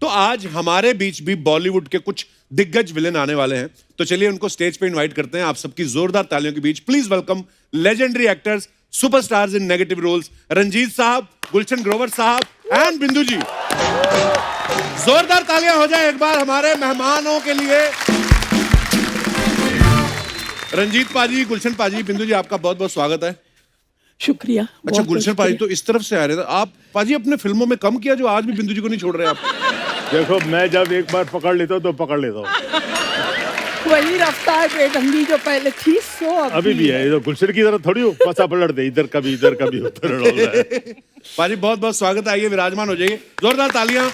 तो आज हमारे बीच भी बॉलीवुड के कुछ दिग्गज विलेन आने वाले हैं, तो चलिए उनको स्टेज पे इनवाइट करते हैं। आप सबकी जोरदार तालियों के बीच please welcome legendary actors, superstars in negative roles, Ranjeet साहब, गुलशन ग्रोवर साहब एंड बिंदु जी। जोरदार तालियां हो जाए एक बार हमारे मेहमानों के लिए। रंजीत पाजी, गुलशन पाजी, बिंदु जी, आपका बहुत बहुत स्वागत है। शुक्रिया। अच्छा गुलशन पाजी तो इस तरफ से आ रहे थे आप। पाजी अपने फिल्मों में कम किया जो आज भी बिंदु जी को नहीं छोड़ रहे आप। देखो मैं जब एक बार पकड़ लेता हूँ तो पकड़ लेता हूँ। वही रफ्तार बेढंगी जो पहले थी सो अभी भी है। तो गुलशन की तरह थोड़ी हो पसा पलट दे, इधर कभी उधर पाजी बहुत बहुत स्वागत है, आइए विराजमान हो जाइए। जोरदार तालियां।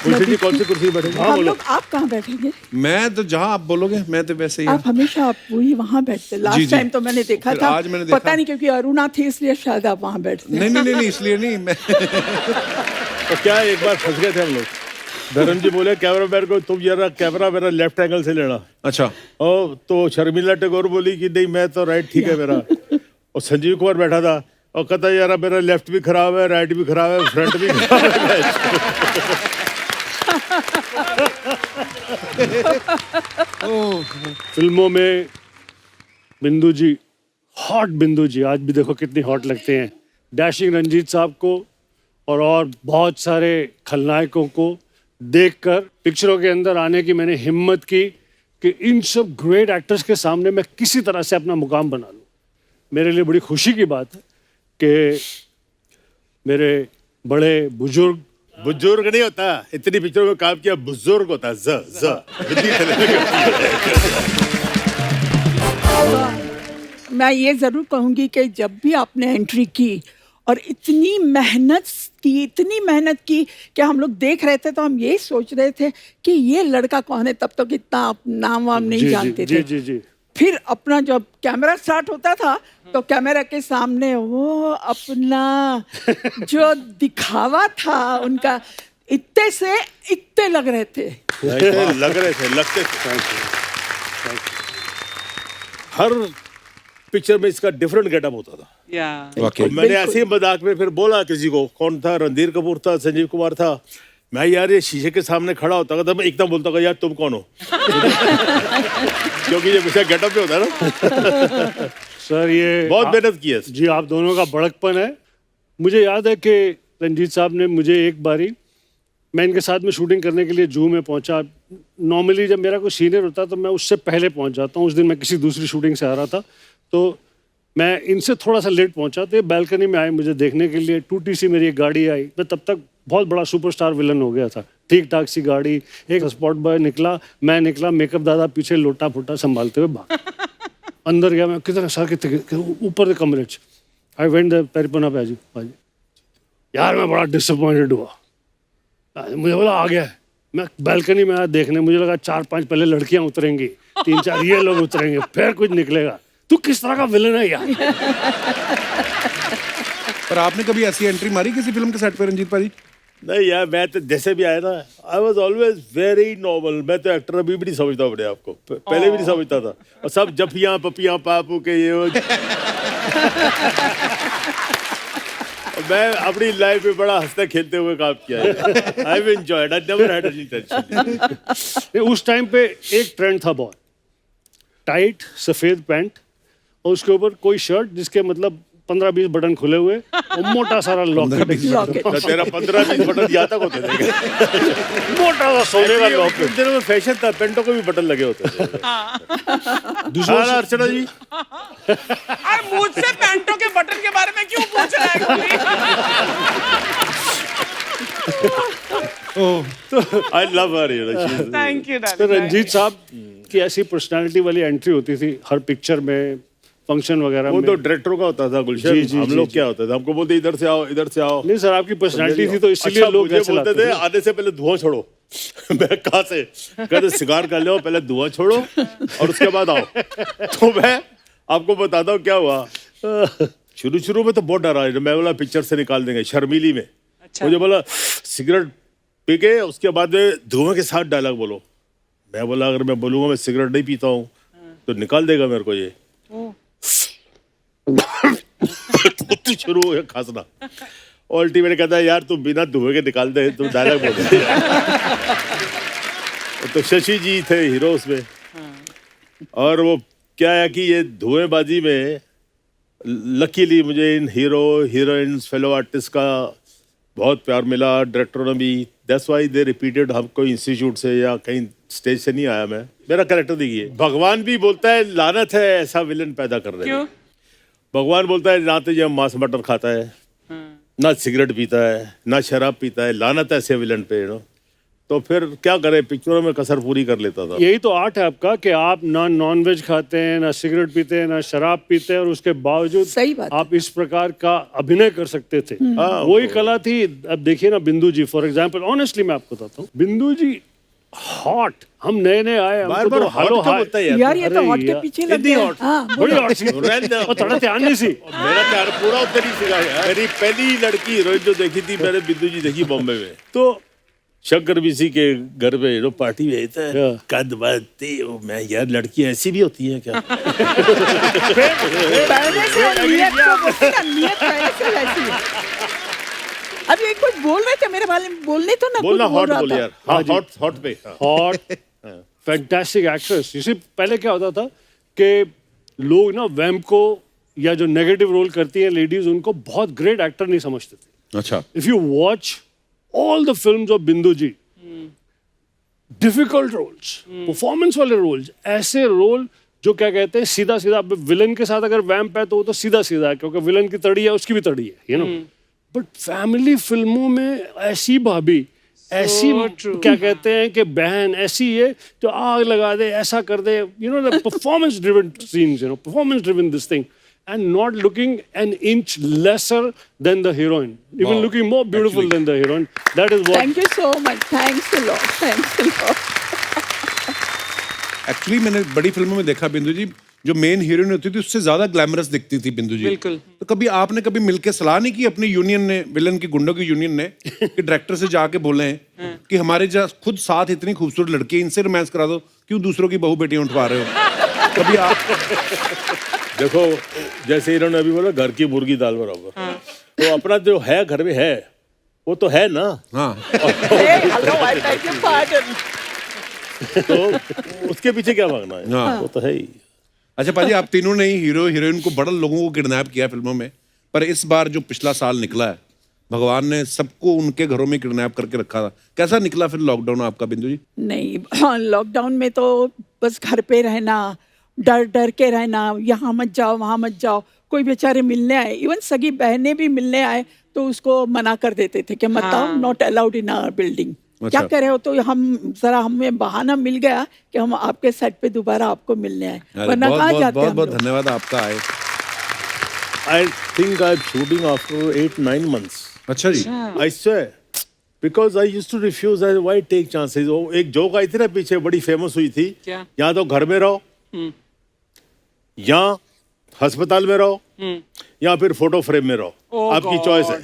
गुलशन जी कौन सी कुर्सी बैठेंगे? हम लोग आप कहाँ बैठेंगे? मैं तो जहां आप बोलोगे मैं तो वैसे ही। आप हमेशा आप वही वहाँ बैठते। लास्ट टाइम तो मैंने देखा था, आज मैंने देखा। पता नहीं क्योंकि अरुणा थी इसलिए शायद आप वहाँ बैठते। नहीं इसलिए नहीं मैं तो क्या एक बार फंस गए थे हम लोग। धर्म जी बोले कैमरा मैन को तुम जरा कैमरा मेरा लेफ्ट एंगल से लेना। अच्छा। और तो शर्मिला टैगोर बोली कि नहीं मैं तो राइट ठीक है मेरा। और संजीव कुमार बैठा था और कहता यार मेरा लेफ्ट भी खराब है, राइट भी खराब है, फ्रंट भी खराब है। फिल्मों में बिंदु जी, हॉट बिंदु जी, आज भी देखो कितनी हॉट लगते हैं। डैशिंग रंजीत साहब को और बहुत सारे खलनायकों को देखकर पिक्चरों के अंदर आने की मैंने हिम्मत की कि इन सब ग्रेट एक्टर्स के सामने मैं किसी तरह से अपना मुकाम बना लूं। मेरे लिए बड़ी खुशी की बात है कि मेरे बड़े बुजुर्ग नहीं होता, इतनी पिक्चरों में काम किया, बुजुर्ग होता है। मैं ये जरूर कहूंगी कि जब भी आपने एंट्री की और इतनी मेहनत की कि हम लोग देख रहे थे तो हम यही सोच रहे थे कि ये लड़का कौन है। तब तक इतना आप नाम वाम नहीं जानते थे। जी। फिर अपना जब कैमरा स्टार्ट होता था तो कैमरा के सामने वो अपना जो दिखावा था उनका, इतने से इतने लग रहे थे। लगते थे। हर पिक्चर में इसका डिफरेंट गेटअप होता था। वाकई मैंने ऐसे ही मजाक में फिर बोला किसी को, कौन था, रणधीर कपूर था, संजीव कुमार था, मैं यार ये शीशे के सामने खड़ा होता था, मैं एकदम बोलता था यार तुम कौन हो। क्योंकि ये मुझे गेटअप पे होता है ना। सर ये बहुत मेहनत की है जी, आप दोनों का बड़कपन है। मुझे याद है कि रंजीत साहब ने मुझे एक बारी, मैं इनके साथ में शूटिंग करने के लिए जू में पहुंचा। नॉर्मली जब मेरा कोई सीनियर होता तो मैं उससे पहले पहुंच जाता हूँ। उस दिन मैं किसी दूसरी शूटिंग से आ रहा था तो मैं इनसे थोड़ा सा लेट पहुंचा। तो बालकनी में आए मुझे देखने के लिए। टूटी सी मेरी एक गाड़ी आई। मैं तब तक बहुत बड़ा सुपरस्टार विलन हो गया था। ठीक ठाक सी गाड़ी, एक स्पॉट बॉय निकला, मैं निकला, मेकअप दादा पीछे लोटा फुटा संभालते हुए भाग। अंदर गया मैं, किधर सर कितने ऊपर के कमरे च। आई वेंट द पेरिपना पाजी यार मैं बड़ा डिसअपॉइंटेड हुआ। मुझे बोला आ गया है। मैं बालकनी में आया देखने, मुझे लगा 4-5 पहले लड़कियां उतरेंगी, 3-4 ये लोग उतरेंगे, फिर कुछ निकलेगा। तू किस तरह का विलन है यार। पर आपने कभी ऐसी एंट्री मारी किसी फिल्म के सेट पे रंजीत पाजी? नहीं यार, मैं तो जैसे भी आया ना, आई वॉज ऑलवेज वेरी नॉर्मल। मैं तो एक्टर अभी भी नहीं समझता अपने आप को, पहले भी नहीं समझता था। और सब जफियां पपियां पापू के ये मैं अपनी लाइफ में बड़ा हंसते खेलते हुए काम किया है। I have enjoyed, I never had any tension. उस टाइम पे एक ट्रेंड था बहुत, टाइट सफेद पैंट और उसके ऊपर कोई शर्ट जिसके मतलब 15-20 बटन खुले हुए और मोटा सारा लॉकेट। तेरा 15-20 बटन यहाँ तक होते थे। मोटा सा सोने का लॉकेट। उन दिनों में फैशन था, पेंटों को भी बटन लगे होते थे। दूसरा अर्चना जी, अरे मुझसे पेंटों के बटन के बारे में क्यों पूछ रहा है? I love her. Thank you. तो रंजीत साहब की ऐसी पर्सनालिटी वाली एंट्री होती थी हर पिक्चर में, फंक्शन वगैरह। वो तो डायरेक्टर का होता था गुलशन। हम लोग क्या होता था, हमको बोलते इधर से आओ, इधर से आओ। नहीं सर, आपकी पर्सनालिटी थी तो इसलिए लोग बोलते थे आने से पहले धुआं छोड़ो। मैं कहाँ से कहते सिगार कर लो, पहले धुआं छोड़ो और उसके बाद आओ। तो मैं आपको बताता हूँ क्या हुआ। शुरू में तो बहुत डरा, मैं बोला पिक्चर से निकाल देंगे शर्मीली में। मुझे बोला सिगरेट पी के उसके बाद में धुआं के साथ डायलॉग बोलो। मैं बोला अगर मैं बोलूंगा मैं सिगरेट नहीं पीता हूँ तो निकाल देगा मेरे को ये। शुरू हो गया खांसना और अल्टीमेट कहता है यार तू बिना धुएं के निकाल दे, तू डायलॉग बोल दे। तो शशि जी थे हीरो उसमें, और वो क्या है कि ये धुएंबाजी में लकीली मुझे इन हीरो हीरोइंस फेलो आर्टिस्ट का बहुत प्यार मिला, डायरेक्टरों ने भी। That's why they repeated. हम कोई इंस्टीट्यूट से या कहीं स्टेज से नहीं आया मैं, मेरा कैरेक्टर देखिए। भगवान भी बोलता है लानत है ऐसा विलन पैदा कर रहे हैं। भगवान बोलता है ना तो ये मांस मटर खाता है, ना सिगरेट पीता है, ना शराब पीता है, लानत है ऐसे विलन पे, तो फिर क्या करे, पिक्चरों में कसर पूरी कर लेता था। यही तो आर्ट है आपका कि आप ना नॉन वेज खाते हैं, ना सिगरेट पीते हैं, ना शराब पीते हैं, और उसके बावजूद सही बात आप इस प्रकार का अभिनय कर सकते थे। वही कला थी। अब देखिए ना बिंदु जी फॉर एग्जांपल, ऑनेस्टली मैं आपको बताता हूँ, बिंदु जी हॉट, हम नए नए आए, हमको तो हेलो हाय यार, ये तो हॉट के पीछे लग गए। हाँ, बड़ी हॉट सी और थोड़ा ध्यान नहीं सी। मेरा प्यार पूरा उधर ही सीखा है। मेरी पहली लड़की हीरोइन जो देखी थी मैंने बिंदु जी देखी बॉम्बे में, तो शंकर बीसी के घर पे पार्टी में था, कद बाती मैं यार लड़की ऐसी भी होती है क्या? पहले से नियत तो बोलते ना, नियत पहले से वैसी है। अब ये कुछ बोल रहे थे मेरे बारे में, बोलने तो ना बोलना कुछ बोल हॉट रहा बोल था। यार। हाँ हॉट पे हॉट फैंटास्टिक एक्ट्रेस। इसी पहले क्या होता था कि लोग ना वैम्प को या जो नेगेटिव रोल करती है लेडीज, उनको बहुत ग्रेट एक्टर नहीं समझते थे। अच्छा, if you watch all the films of Bindu ji, difficult roles, performance वाले roles, ऐसे रोल जो क्या कहते हैं सीधा सीधा, विलन के साथ अगर वैम्प है तो वो तो सीधा सीधा है, क्योंकि विलन की तड़ी है उसकी भी तड़ी है, यू नो। बट फैमिली फिल्मों में ऐसी भाभी, ऐसी क्या कहते हैं कि बहन ऐसी है जो आग लगा दे, ऐसा कर दे, you know, the performance driven scenes, you know, performance driven this thing, and not looking an inch lesser than the heroine, even looking more beautiful than the heroine. That is what. Thank you so much. Thanks a lot. Thanks a lot. Actually मैंने बड़ी फिल्मों में देखा बिंदु जी, जो main heroine होती थी उससे ज्यादा ग्लैमरस दिखती थी बिंदु जी। बिल्कुल। तो कभी आपने कभी मिलके सलाह नहीं की अपनी यूनियन ने, विलन की गुंडों की यूनियन ने, कि डायरेक्टर से जाके बोले हैं कि हमारे खुद साथ इतनी खूबसूरत लड़की है, इनसे रोमांस करा दो, क्यों दूसरों की बहू बेटियां उठवा रहे हो? कभी आप देखो, जैसे इन्होंने अभी बोला घर की मुर्गी दाल बराबर, तो अपना जो है घर में है वो तो है ना। हाँ, Hey, hello, I beg your pardon. तो उसके पीछे क्या भागना है? हाँ। वो तो है ही। अच्छा पाजी, आप तीनों ने ही हीरो हीरोइन को बड़ा लोगों को किडनैप किया फिल्मों में, पर इस बार जो पिछला साल निकला है, भगवान ने सबको उनके घरों में किडनैप करके रखा था। कैसा निकला फिर लॉकडाउन आपका बिंदु जी? नहीं, हाँ, लॉकडाउन में तो बस घर पे रहना, डर डर के रहना, यहाँ मत जाओ वहाँ मत जाओ। कोई बेचारे मिलने आए, इवन सगी बहनें भी मिलने आए तो उसको मना कर देते थे कि मत आओ, not allowed in our building. क्या करे हो, तो हम जरा हमें बहाना मिल गया कि हम आपके सेट पे दोबारा आपको मिलने आए, वरना कहाँ जाते बहुत हम बहुत लोग। धन्यवाद आपका आए। I think I'm shooting after 8-9 months. अच्छा जी, I swear. Because I used to refuse. Why take chances? वो एक जोक आई थी ना पीछे, बड़ी फेमस हुई थी, क्या? या तो घर में रहो, या अस्पताल में रहो, या फिर फोटो फ्रेम में रहो, आपकी चॉइस है।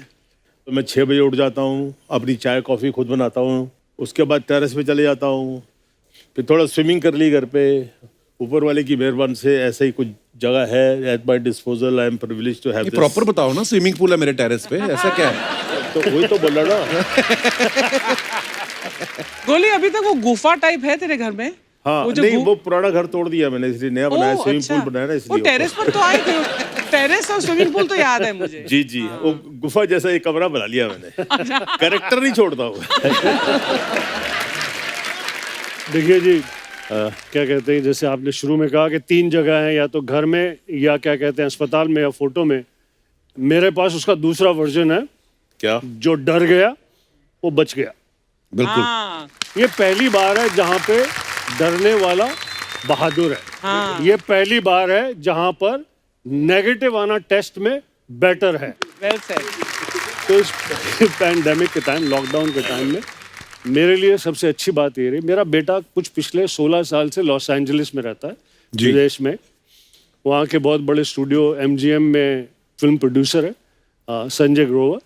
तो मैं 6 बजे उठ जाता हूँ, अपनी चाय कॉफी खुद बनाता हूँ, उसके बाद टेरेस पे चले जाता हूँ, फिर थोड़ा स्विमिंग कर ली घर पे, ऊपर वाले की मेहरबानी से ऐसे ही कुछ जगह है at my disposal. I am privileged to have ये दिस। प्रॉपर बताओ ना, स्विमिंग पूल है मेरे टेरेस पे, ऐसा क्या है? तो वही तो बोला ना। गोली, अभी तक वो गुफा टाइप है तेरे घर में? हाँ, वो जो नहीं, वो पुराना घर तोड़ दिया मैंने, इसलिए नया बनाया, स्विमिंग पूल बनाया ना, वो इसलिए। टेरेस पर तो आए थे, टेरेस और स्विमिंग पूल तो याद है मुझे। जी जी, वो गुफा जैसा एक कमरा बना लिया मैंने। कैरेक्टर नहीं छोड़ता हूँ। देखिए जी, क्या कहते हैं, जैसे आपने शुरू में कहा कि 3 जगह हैं, या तो घर में, या क्या कहते हैं अस्पताल में, या फोटो में। मेरे पास उसका दूसरा वर्जन है। क्या? जो डर गया वो बच गया। बिल्कुल। हाँ, ये पहली बार है जहाँ पे डरने वाला बहादुर है। हाँ। ये पहली बार है जहाँ पर नेगेटिव आना टेस्ट में बेटर है। Well said. तो इस पैंडेमिक के टाइम, लॉकडाउन के टाइम में मेरे लिए सबसे अच्छी बात ये रही, मेरा बेटा कुछ पिछले 16 साल से लॉस एंजलिस में रहता है, विदेश में। वहाँ के बहुत बड़े स्टूडियो MGM में फिल्म प्रोड्यूसर है, संजय ग्रोवर।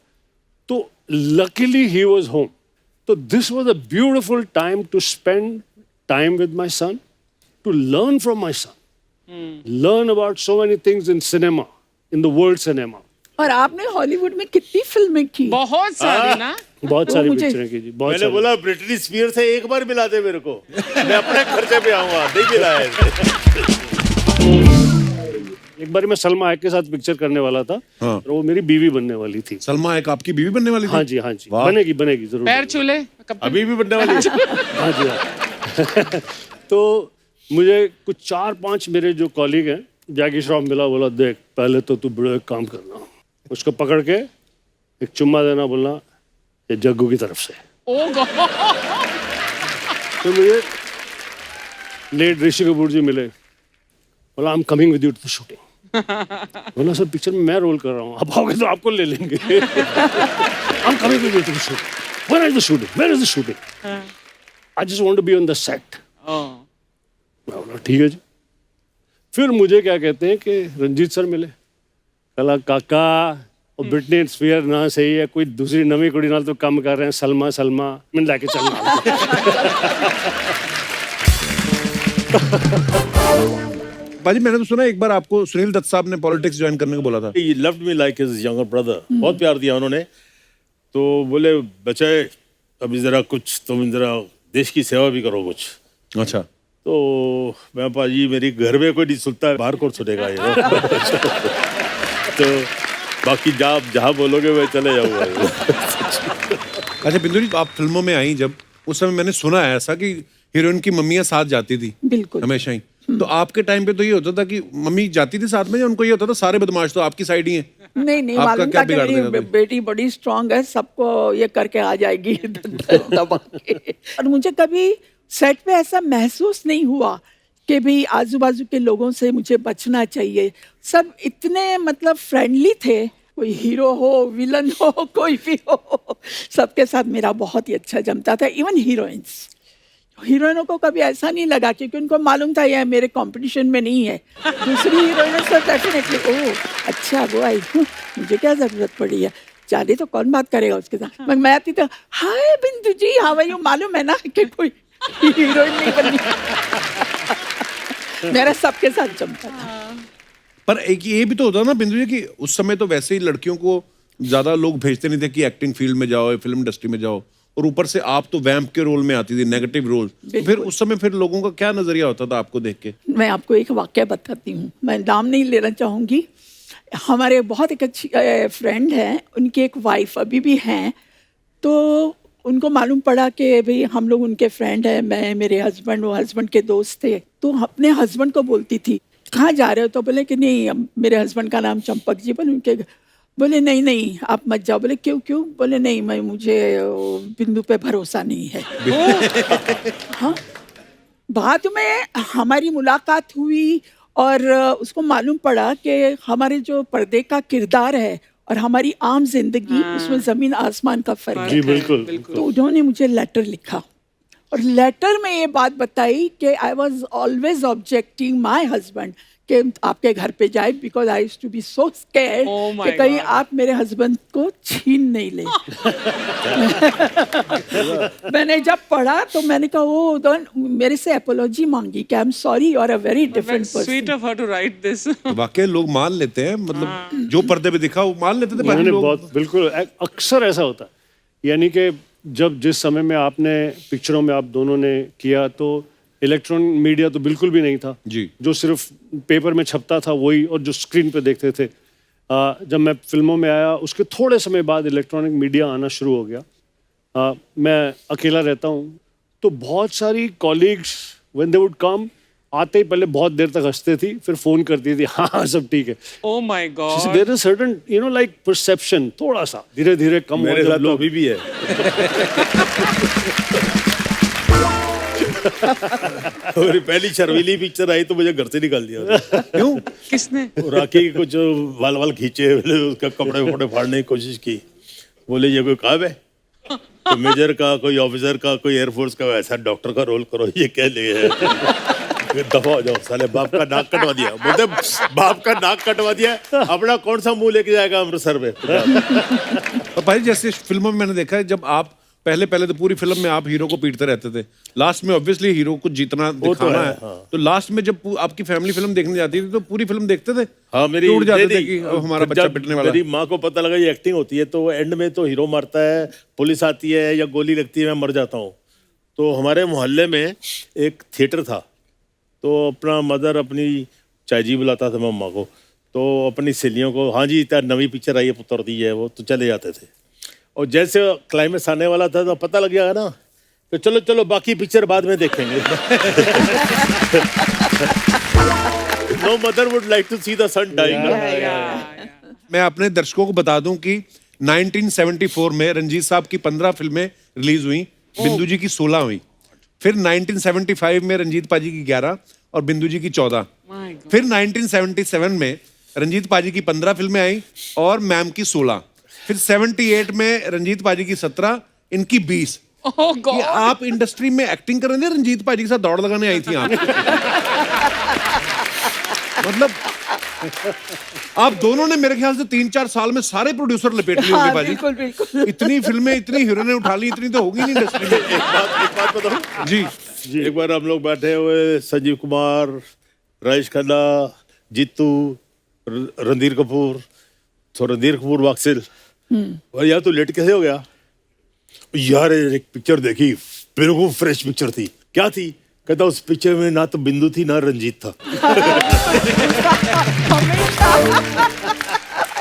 तो लकीली ही वाज होम। तो this was a beautiful time to spend time with my son, to learn from my son, learn about so many things in cinema, in the world cinema. और आपने Hollywood में कितनी फिल्में की? बहुत सारी ना। बहुत सारी मुझे- पिक्चरें की जी, बहुत मैंने सारी। बोला ब्रिटनी स्पीयर से एक बार मिला दे मेरे को, मैं अपने खर्चे पे आऊंगा, नहीं मिला है। एक बार मैं सलमा हैक के साथ पिक्चर करने वाला था, हाँ। और वो मेरी बीवी बनने वाली थी। सलमा एक आपकी बीवी बनने वाली थी? हाँ जी, हाँ जी, वाह। बनेगी बनेगी जरूर। पैर छूले कब तक? अभी भी बनने वाली है। हाँ जी, हाँ। तो मुझे कुछ 4-5 मेरे जो कॉलीग हैं, जैकी श्रॉफ मिला, बोला देख पहले तो तू बड़ा एक काम करना, उसको पकड़ के एक चुम्मा देना, बोलना ये जग्गू की तरफ से। Oh God. तो मुझे लेट ऋषि कपूर जी मिले, बोला I am coming with you to the shooting. बोला सर पिक्चर में मैं रोल कर रहा हूँ, आप आओगे तो आपको ले लेंगे। I am coming with you to the shooting. Where is the shooting? Where is the shooting? I just want to be on the set. मैं बोला ठीक है जी। फिर मुझे क्या कहते हैं कि रंजीत सर मिले, कला काका और ब्रिटनी स्पीयर ना सही है, कोई दूसरी नवी कुड़ी नाल तो काम कर रहे हैं, सलमा सलमा मैं लेके चलना। बाजी मैंने तो सुना एक बार आपको सुनील दत्त साहब ने पॉलिटिक्स ज्वाइन करने को बोला था। He loved me like his younger brother, बहुत प्यार दिया उन्होंने। तो बोले बच्चे अभी जरा कुछ तुम जरा देश की सेवा भी करो कुछ। अच्छा। तो मैं पाजी मेरी घर में कोई नहीं सुनता है, बाहर कौन सुनेगा ये। तो बाकी जहाँ बोलोगे मैं चले जाऊंगा। अच्छा बिंदु जी, आप फिल्मों में आई जब, उस समय मैंने सुना है ऐसा कि हीरोइन की मम्मियाँ साथ जाती थी बिल्कुल। हमेशा ही। तो आपके टाइम पे तो ये होता था कि मम्मी जाती थी साथ में, या उनको ये होता था सारे बदमाश तो आपकी साइड ही हैं? नहीं नहीं, आपका मालूम क्या था कि बिगाड़ मेरी देगा कोई? बेटी बड़ी स्ट्रांग है, सबको ये करके आ जाएगी दबा के। और मुझे कभी सेट पे ऐसा महसूस नहीं हुआ कि भाई आजू बाजू के लोगों से मुझे बचना चाहिए। सब इतने मतलब फ्रेंडली थे, कोई हीरो हो विलन हो कोई भी हो, सबके साथ मेरा बहुत ही अच्छा जमता था। इवन हीरोइनों को कभी ऐसा नहीं लगा, क्योंकि उनको मालूम था ये मेरे कंपटीशन में नहीं है। दूसरी हीरोइनों से डेफिनेटली ओह अच्छा वो आई, मुझे क्या जरूरत पड़ी है, जाने तो कौन बात करेगा उसके साथ। मैं आती तो हाय बिंदु जी हाउ आर यू, मालूम है ना कि कोई हीरोइन नहीं बनी। मेरा सबके साथ जमता था। पर एक ये भी तो होता ना बिंदु जी कि उस समय तो वैसे ही लड़कियों को ज्यादा लोग भेजते नहीं थे कि एक्टिंग फील्ड में जाओ, फिल्म इंडस्ट्री में जाओ, और ऊपर से आप तो वैम्प के रोल में आती थी, नेगेटिव रोल। तो फिर उस समय फिर लोगों का क्या नजरिया होता था आपको देख के? मैं आपको एक वाक्य बताती हूँ, मैं नाम नहीं लेना चाहूँगी। हमारे बहुत एक अच्छी फ्रेंड हैं, उनकी एक वाइफ अभी भी हैं। तो उनको मालूम पड़ा कि भाई हम लोग उनके फ्रेंड हैं, मैं मेरे हस्बैंड, वो हस्बैंड के दोस्त थे। तो अपने हस्बैंड को बोलती थी कहाँ जा रहे हो, तो बोले कि नहीं, मेरे हस्बैंड का नाम चंपक जी, बोले उनके, बोले नहीं नहीं आप मत जाओ। बोले क्यों क्यों? बोले नहीं मुझे बिंदु पे भरोसा नहीं है। हाँ, बाद में हमारी मुलाकात हुई और उसको मालूम पड़ा कि हमारे जो पर्दे का किरदार है और हमारी आम जिंदगी, उसमें जमीन आसमान का फर्क जी है। बिल्कुल। तो उन्होंने मुझे लेटर लिखा और लेटर में ये बात बताई कि I was always objecting my husband कि आपके घर पे जाए, because I used to be so scared Oh my कि कहीं God. आप मेरे हस्बैंड को छीन नहीं ले। मैंने जब पढ़ा तो मैंने कहा वो मेरे से अपोलॉजी मांगी कि I am sorry, you are a very different sweet person. Of her to write this. तो वाकई लोग मान लेते हैं, मतलब जो पर्दे पे दिखा वो मान लेते थे बाकी मैंने लोग। बहुत बिल्कुल अक्सर ऐसा होता है। यानी कि जब जिस समय में आपने पिक्चरों में आप दोनों ने किया, तो इलेक्ट्रॉनिक मीडिया तो बिल्कुल भी नहीं था जी। जो सिर्फ पेपर में छपता था वही, और जो स्क्रीन पे देखते थे। जब मैं फिल्मों में आया उसके थोड़े समय बाद इलेक्ट्रॉनिक मीडिया आना शुरू हो गया। मैं अकेला रहता हूँ, तो बहुत सारी colleagues when they would come, आते ही पहले बहुत देर तक हंसते थी, फिर फोन करती थी हाँ सब ठीक है। Oh my God. There is certain you know like perception थोड़ा सा धीरे धीरे कम हो मेरे जब साथ तो लोग अभी भी है। मेरी पहली शर्मीली पिक्चर आई तो मुझे घर से निकाल दिया। क्यों? किसने? राखी के कुछ वाल खींचे, उसका कपड़े वपड़े फाड़ने की कोशिश की। बोले ये कोई काम है? कोई मेजर का, कोई ऑफिसर का, कोई एयरफोर्स का, ऐसा डॉक्टर का रोल करो, ये क्या ले है? दफा हो जाओ साले, बाप का नाक कटवा दिया। बोलते बाप का नाक कटवा दिया, अपना कौन सा मुंह लेके जाएगा अमृतसर में? और भाई जैसे फिल्मों में मैंने देखा है जब आप पहले पहले तो पूरी फिल्म में आप हीरो को पीटते रहते थे, लास्ट में ऑब्वियसली हीरो को जीतना दिखाना है, तो लास्ट में जब आपकी फैमिली फिल्म देखने जाती थी तो पूरी फिल्म देखते थे? हाँ, मेरी टूट जाते थे नहीं, कि अब हमारा बच्चा पिटने वाला। मेरी माँ को पता लगा ये एक्टिंग होती है, तो एंड में तो हीरो मारता है, पुलिस आती है या गोली लगती है, मैं मर जाता हूँ। तो हमारे मोहल्ले में एक थिएटर था, तो अपना मदर अपनी चाय जी बुलाता था मम्मा को, तो अपनी सहेलियों को, हाँ जी इतना नवी पिक्चर आई है पुत्र दी है, वो तो चले जाते थे। और जैसे क्लाइमेक्स आने वाला था तो पता लग गया ना, तो चलो चलो बाकी पिक्चर बाद में देखेंगे। No mother would like to see the son dying. मैं अपने दर्शकों को बता दूं कि 1974 में रंजीत साहब की 15 फिल्में रिलीज हुई, बिंदु जी की 16 हुई। फिर 1975 में रंजीत पाजी की 11 और बिंदु जी की 14। फिर 1977 में रंजीत पाजी की 15 फिल्में आई और मैम की 16। फिर 78 में रंजीत पाजी की 17, इनकी 20। Oh God! ये आप इंडस्ट्री में एक्टिंग कर रहे थे, रंजीत पाजी के साथ दौड़ लगाने आई थी आप। मतलब आप दोनों ने मेरे ख्याल से 3-4 साल में सारे प्रोड्यूसर लपेट लिए होंगे हाँ, पाजी। बिल्कुल बिल्कुल। इतनी फिल्में, इतनी हीरोइनें उठा ली, इतनी तो होगी नहीं इंडस्ट्री में। एक बात बताऊं जी एक बार हम लोग बैठे हुए, संजीव कुमार, राजेश खन्ना, जीतू, रणधीर कपूर, तो रणधीर कपूर वाक्सिल, और यार तू लेट कैसे हो गया? यार एक पिक्चर देखी, बिल्कुल फ्रेश पिक्चर थी। क्या थी? कहता उस पिक्चर में ना तो बिंदु थी ना रंजीत था।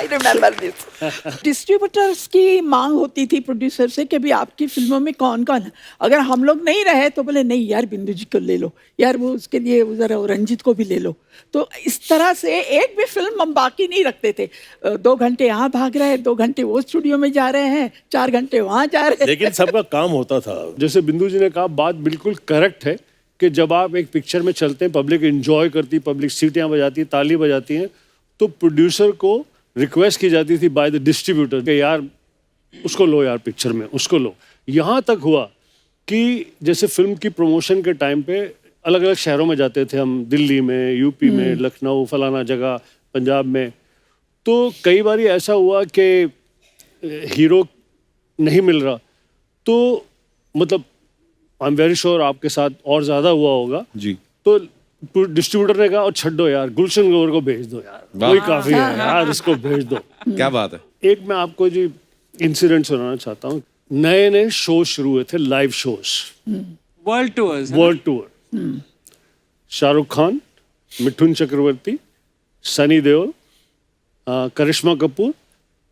I remember this. डिस्ट्रीब्यूटर्स की मांग होती थी प्रोड्यूसर से कि भी आपकी फिल्मों में कौन कौन है, अगर हम लोग नहीं रहे तो बोले नहीं यार बिंदु जी को ले लो, यार वो उसके लिए उधर रंजीत को भी ले लो। तो इस तरह से एक भी फिल्म हम बाकी नहीं रखते थे। 2 घंटे यहाँ भाग रहे हैं, 2 घंटे वो स्टूडियो में जा रहे हैं, 4 घंटे वहाँ जा रहे हैं। लेकिन सबका काम होता था। जैसे बिंदु जी ने कहा, बात बिल्कुल करेक्ट है कि जब आप एक पिक्चर में चलते हैं, पब्लिक एंजॉय करती, पब्लिक सीटियाँ बजाती, ताली बजाती हैं, तो प्रोड्यूसर को रिक्वेस्ट की जाती थी बाय द डिस्ट्रीब्यूटर कि यार उसको लो, यार पिक्चर में उसको लो। यहाँ तक हुआ कि जैसे फिल्म की प्रमोशन के टाइम पे अलग अलग शहरों में जाते थे हम, दिल्ली में, यूपी में, लखनऊ, फलाना जगह, पंजाब में। तो कई बार ऐसा हुआ कि हीरो नहीं मिल रहा, तो मतलब आई एम वेरी श्योर आपके साथ और ज़्यादा हुआ होगा जी। तो डिस्ट्रीब्यूटर ने कहा और छड्डो यार, गुलशन ग्रोवर को भेज दो यार, कोई काफी है यार, इसको भेज दो। क्या बात है। एक मैं आपको जी इंसिडेंट सुनाना चाहता हूँ। नए नए शो शुरू हुए थे, live shows, world tours. World tour. Shahrukh Khan, Mithun Chakraborty, Sunny Deol, Karisma Kapoor,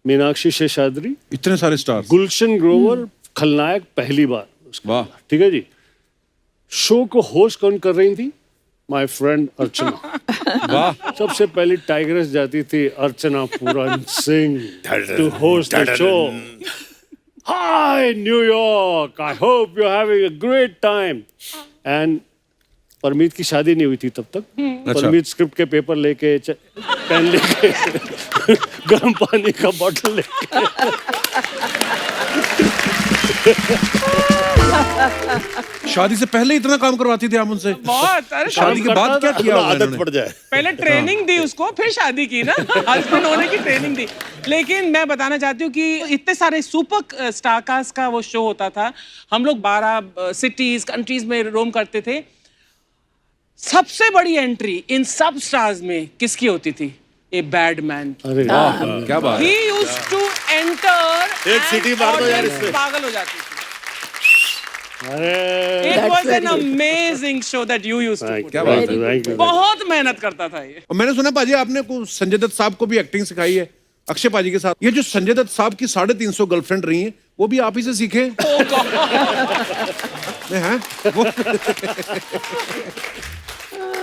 Meenakshi Seshadri, इतने सारे स्टार। गुलशन ग्रोवर खलनायक पहली बार। वाह। ठीक है जी। शो को होस्ट कौन कर रही थी? My friend Archana. वाह। सबसे पहले टाइगरस जाती थी Archana Puran Singh to host the show. Hi New York, I hope you are having a great time. And Parmeet की शादी नहीं हुई थी तब तक। परमीत स्क्रिप्ट के पेपर लेके, पेन लेके, गर्म पानी का बॉटल लेके शादी से पहले इतना काम करवाती थी आप उनसे? बहुत। अरे शादी के बाद क्या किया होगा आदत इन्होंने? पड़ जाए। पहले ट्रेनिंग दी उसको, फिर शादी की ना, हस्बैंड होने की ट्रेनिंग दी। लेकिन मैं बताना चाहती हूँ कि इतने सारे सुपर स्टार कास्ट का वो शो होता था। हम लोग 12 सिटीज, कंट्रीज में रोम करते थे। सबसे बड़ी एंट्री इन सब स्टार्स में किसकी होती थी? A bad man. अरे क्या बात ही है। Used to enter. एक सीटी मार दो यार इसमें। पागल हो जाती थी। अरे It That's was an very good. amazing show that you used to put. क्या बात है। Thank you. बहुत मेहनत करता था ये। और मैंने सुना पाजी आपने को संजय दत्त साहब को भी एक्टिंग सिखाई है, अक्षय पाजी के साथ। ये जो संजय दत्त साहब की 350 गर्लफ्रेंड रही हैं, वो भी आप ही से सीखे हैं? वो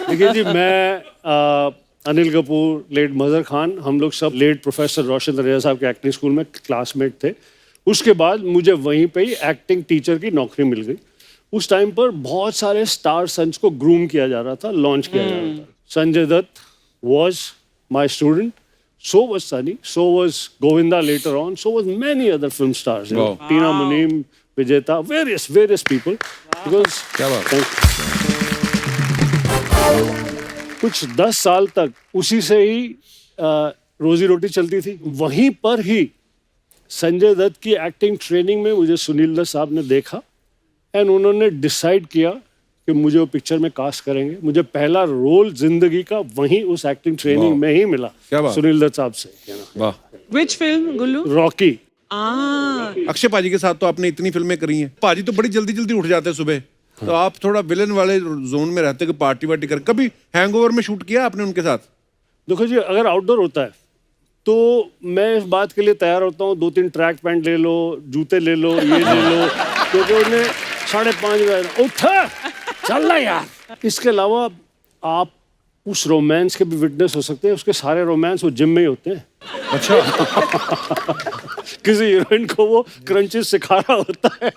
देखिए जी, मैं अनिल कपूर, लेट मजहर खान, हम लोग सब लेट प्रोफेसर रोशन दरिया साहब के एक्टिंग स्कूल में क्लासमेट थे। उसके बाद मुझे वहीं पे ही एक्टिंग टीचर की नौकरी मिल गई। उस टाइम पर बहुत सारे स्टार सन्स को ग्रूम किया जा रहा था, लॉन्च किया जा रहा था। Sanjay Dutt was my student, so was Sunny, so was Govinda later on, so was many other film stars, you know, Wow. Tina Muneem, Vijeta, various people. Because क्या बात है। कुछ 10 साल तक उसी से ही रोजी रोटी चलती थी। वहीं पर ही संजय दत्त की एक्टिंग ट्रेनिंग में मुझे सुनील दत्त साहब ने देखा एंड उन्होंने डिसाइड किया कि मुझे वो पिक्चर में कास्ट करेंगे। मुझे पहला रोल जिंदगी का वहीं उस एक्टिंग ट्रेनिंग में ही मिला, क्या बात। सुनील दत्त साहब से। वाह। Which film, Gullu? Rocky. Akshay पाजी के साथ तो आपने इतनी फिल्में करी हैं। पाजी तो बड़ी जल्दी जल्दी उठ जाते हैं सुबह, तो आप थोड़ा विलन वाले जोन में रहते कि पार्टी वार्टी कर। कभी हैंगओवर में शूट किया आपने उनके साथ? देखो जी, अगर आउटडोर होता है तो मैं इस बात के लिए तैयार होता हूँ, 2-3 ट्रैक पैंट ले लो, जूते ले लो, ये ले लो, क्योंकि उन्हें 5:30 बजे उठा चल रहा यार। इसके अलावा आप उस रोमांस के भी विटनेस हो सकते हैं। उसके सारे रोमांस वो जिम में ही होते हैं। अच्छा। किसी हीरोइन को वो क्रंचेस सिखा रहा होता है।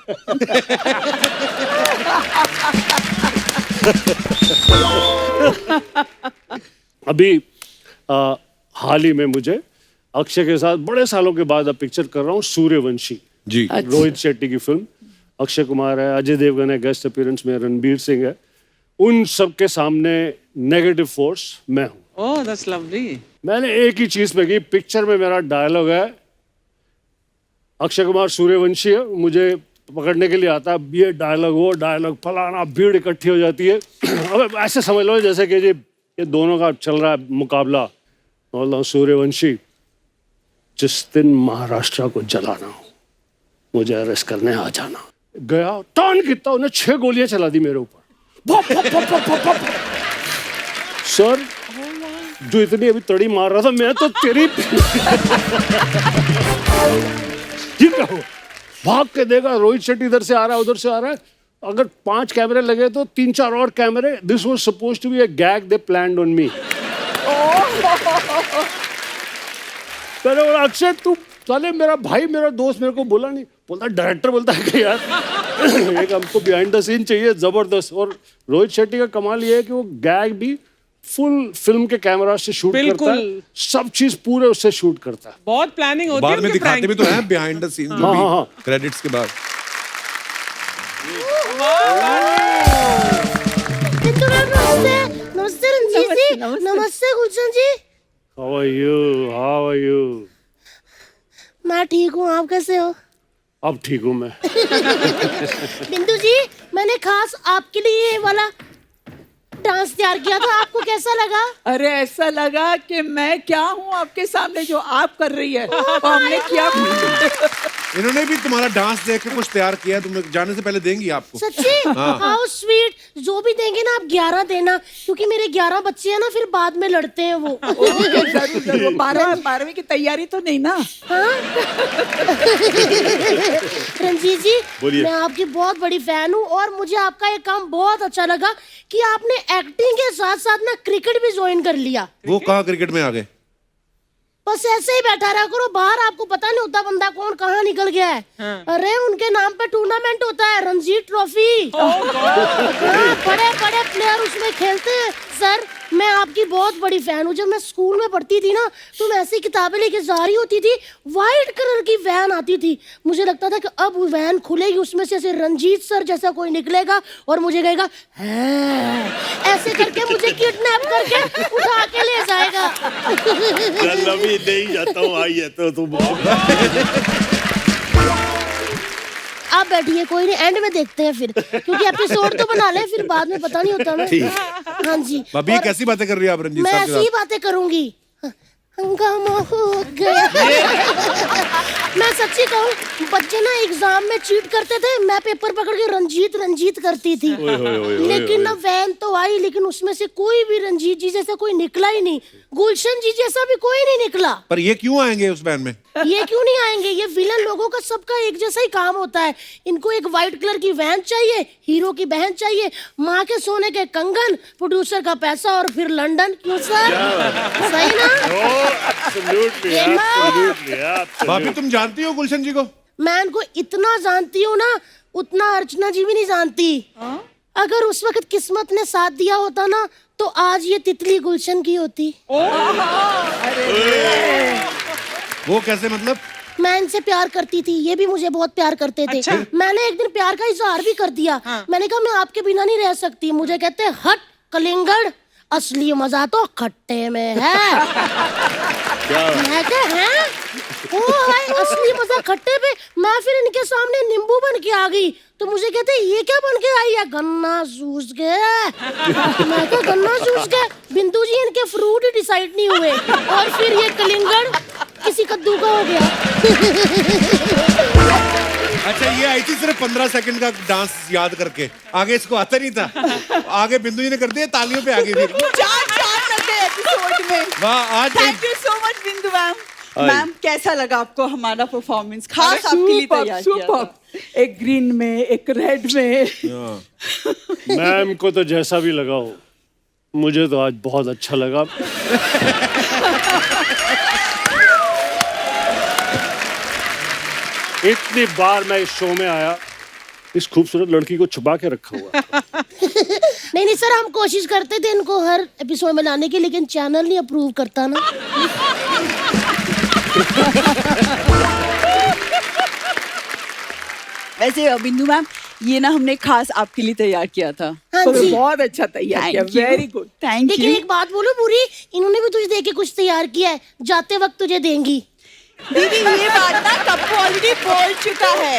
अभी हाल ही में मुझे अक्षय के साथ बड़े सालों के बाद अब पिक्चर कर रहा हूँ, सूर्यवंशी जी। रोहित शेट्टी की फिल्म। अक्षय कुमार है, अजय देवगन है गेस्ट अपीयरेंस में, रणबीर सिंह है। उन सब के सामने नेगेटिव फोर्स मैं हूँ। Oh, that's lovely. मैंने एक ही चीज पे की, पिक्चर में मेरा डायलॉग है, अक्षय कुमार सूर्यवंशी है, मुझे पकड़ने के लिए आता है, ये डायलॉग वो डायलॉग फलाना, भीड़ इकट्ठी हो जाती है। अब ऐसे समझ लो जैसे कि जी ये दोनों का चल रहा है मुकाबला। बोलता हूँ सूर्यवंशी, जिस दिन महाराष्ट्र को जलाना हो मुझे अरेस्ट करने आ जाना। गया, टर्न किया, उन्हें 6 गोलियां चला दी मेरे ऊपर। भप, भप, भप, भप, भप, भप। सर जो इतनी अभी तड़ी मार रहा था मैं तो तेरी ये क्या हुआ? भाग के देखा रोहित शेट्टी इधर से आ रहा है, उधर से आ रहा है। अगर 5 कैमरे लगे तो 3-4 और कैमरे। This was supposed to be a gag they planned on me. Akshay तू चले, मेरा भाई मेरा दोस्त मेरे को बोला नहीं, बोलता डायरेक्टर बोलता है कि यार एक हमको बिहाइंड द सीन चाहिए जबरदस्त। और रोहित शेट्टी का कमाल ये है कि वो गैग भी फुल फिल्म के कैमरा से शूट करता है, सब चीज पूरे उससे शूट करता है। बहुत प्लानिंग होती है बाद में उनके दिखाते prank भी तो की। हैं बिहाइंड द सीन, हाँ। क्रेडिट्स के बाद। नमस्ते रंजीत जी। नमस्ते गुलशन जी। How are you? How are you? मैं ठीक हूँ, आप कैसे हो? अब ठीक हूँ मैं। बिंदु जी, मैंने खास आपके लिए ये वाला डांस तैयार किया था, आपको कैसा लगा? अरे ऐसा लगा कि मैं क्या हूँ आपके सामने जो आप कर रही है, और हमने किया। इन्होंने भी तुम्हारा डांस देख के कुछ तैयार किया, तुम जाने से पहले देंगी आपको। सच्ची? How sweet. जो भी देंगे ना आप 11 देना, क्योंकि मेरे 11 बच्चे हैं ना, फिर बाद में लड़ते हैं वो। जरूर जरूर। 12वीं की तैयारी तो नहीं ना? हाँ? रंजीत जी, बोलिए। मैं आपकी बहुत बड़ी फैन हूँ और मुझे आपका ये काम बहुत अच्छा लगा कि आपने एक्टिंग के साथ साथ ना क्रिकेट भी ज्वाइन कर लिया। वो कहाँ क्रिकेट में आ गए? बस ऐसे ही बैठा रहा करो, बाहर आपको पता नहीं होता बंदा कौन कहाँ निकल गया है। अरे उनके नाम पे टूर्नामेंट होता है, रणजी ट्रॉफी। बड़े बड़े प्लेयर उसमें खेलते हैं। सर, मैं आपकी बहुत बड़ी फैन हूँ। जब मैं स्कूल में पढ़ती थी ना, तो मैं ऐसी किताबें लेके जा रही होती थी, वाइट कलर की वैन आती थी। मुझे लगता था कि अब वैन खुलेगी, उसमें से ऐसे रंजीत सर जैसा कोई निकलेगा और मुझे कहेगा है, ऐसे करके मुझे किडनैप करके उठा के ले जाएगा। कल अभी नहीं जाता हूँ, आई है तो तुम। आप बैठिए, कोई नहीं, एंड में देखते हैं फिर, क्योंकि एपिसोड तो बना ले, फिर बाद में पता नहीं होता ना। हाँ जी। भाभी ये और कैसी बातें कर रही है आप रंजीत मैं साहब के ऐसी ही साथ? बातें करूंगी। हंगामा हो गया। मैं सच्ची कहूँ, बच्चे ना एग्जाम में चीट करते थे, मैं पेपर पकड़ के रंजीत रंजीत करती थी। लेकिन ना वैन तो आई, लेकिन उसमें से कोई भी रंजीत जी जैसा कोई निकला ही नहीं, गुलशन जी जैसा भी कोई नहीं निकला। पर ये क्यों आएंगे उस वैन में? ये क्यों नहीं आएंगे? ये विलन लोगों का सबका एक जैसा ही काम होता है। इनको एक व्हाइट कलर की वैन चाहिए, हीरो की बहन चाहिए, माँ के सोने के कंगन, प्रोड्यूसर का पैसा और फिर लंदन। क्यों सर? सही ना? भाभी तुम जानती हो गुलशन जी को? मैं इनको इतना जानती हूँ ना, उतना अर्चना जी भी नहीं जानती। अगर उस वक्त किस्मत ने साथ दिया होता ना, तो आज ये तितली गुलशन की होती। वो कैसे मतलब? मैं इनसे प्यार करती थी, ये भी मुझे बहुत प्यार करते थे। अच्छा। मैंने एक दिन प्यार का इजहार भी कर दिया। मैंने कहा मैं आपके बिना नहीं रह सकती। मुझे कहते हट कलिंगड़, असली मजा तो खट्टे में है। मैं कहा है ओ हाय, असली मजा खट्टे पे। मैं फिर इनके सामने नींबू बन के आ गई तो मुझे कहते ये क्या बन के आई है? गन्ना जूस के। मैं तो गन्ना जूस के। बिंदु जी इनके फ्रूट ही डिसाइड नहीं हुए और फिर ये कलिंगड़ किसी कद्दू का हो गया। अच्छा, ये आई थी सिर्फ 15 सेकंड का डांस याद करके, आगे इसको आता नहीं था। आगे बिंदु जी ने कर दिया, तालियों पे आगे फिर। 4 लगे एपिसोड में। वाह, आज थैंक यू सो मच बिंदु मैम। मैम कैसा लगा आपको हमारा परफॉर्मेंस? खास आपके लिए तैयार किया था। एक ग्रीन में, एक रेड में। मैम को तो जैसा भी लगा हो, मुझे तो आज बहुत अच्छा लगा। इतनी बार मैं इस शो में आया, इस खूबसूरत लड़की को छुपा के रखा हुआ। नहीं सर, हम कोशिश करते थे इनको हर एपिसोड में लाने की, लेकिन चैनल नहीं अप्रूव करता ना। वैसे बिंदु मैम, ये ना हमने खास आपके लिए तैयार किया था। हाँ तो जी। बहुत अच्छा तैयार किया, वेरी गुड, थैंक लेकिन यू। एक बात बोलूं बुरी, इन्होंने भी तुझे देख के कुछ तैयार किया है, जाते वक्त तुझे देंगी। दीदी ये बात ना कप्पू ऑलरेडी बोल चुका है।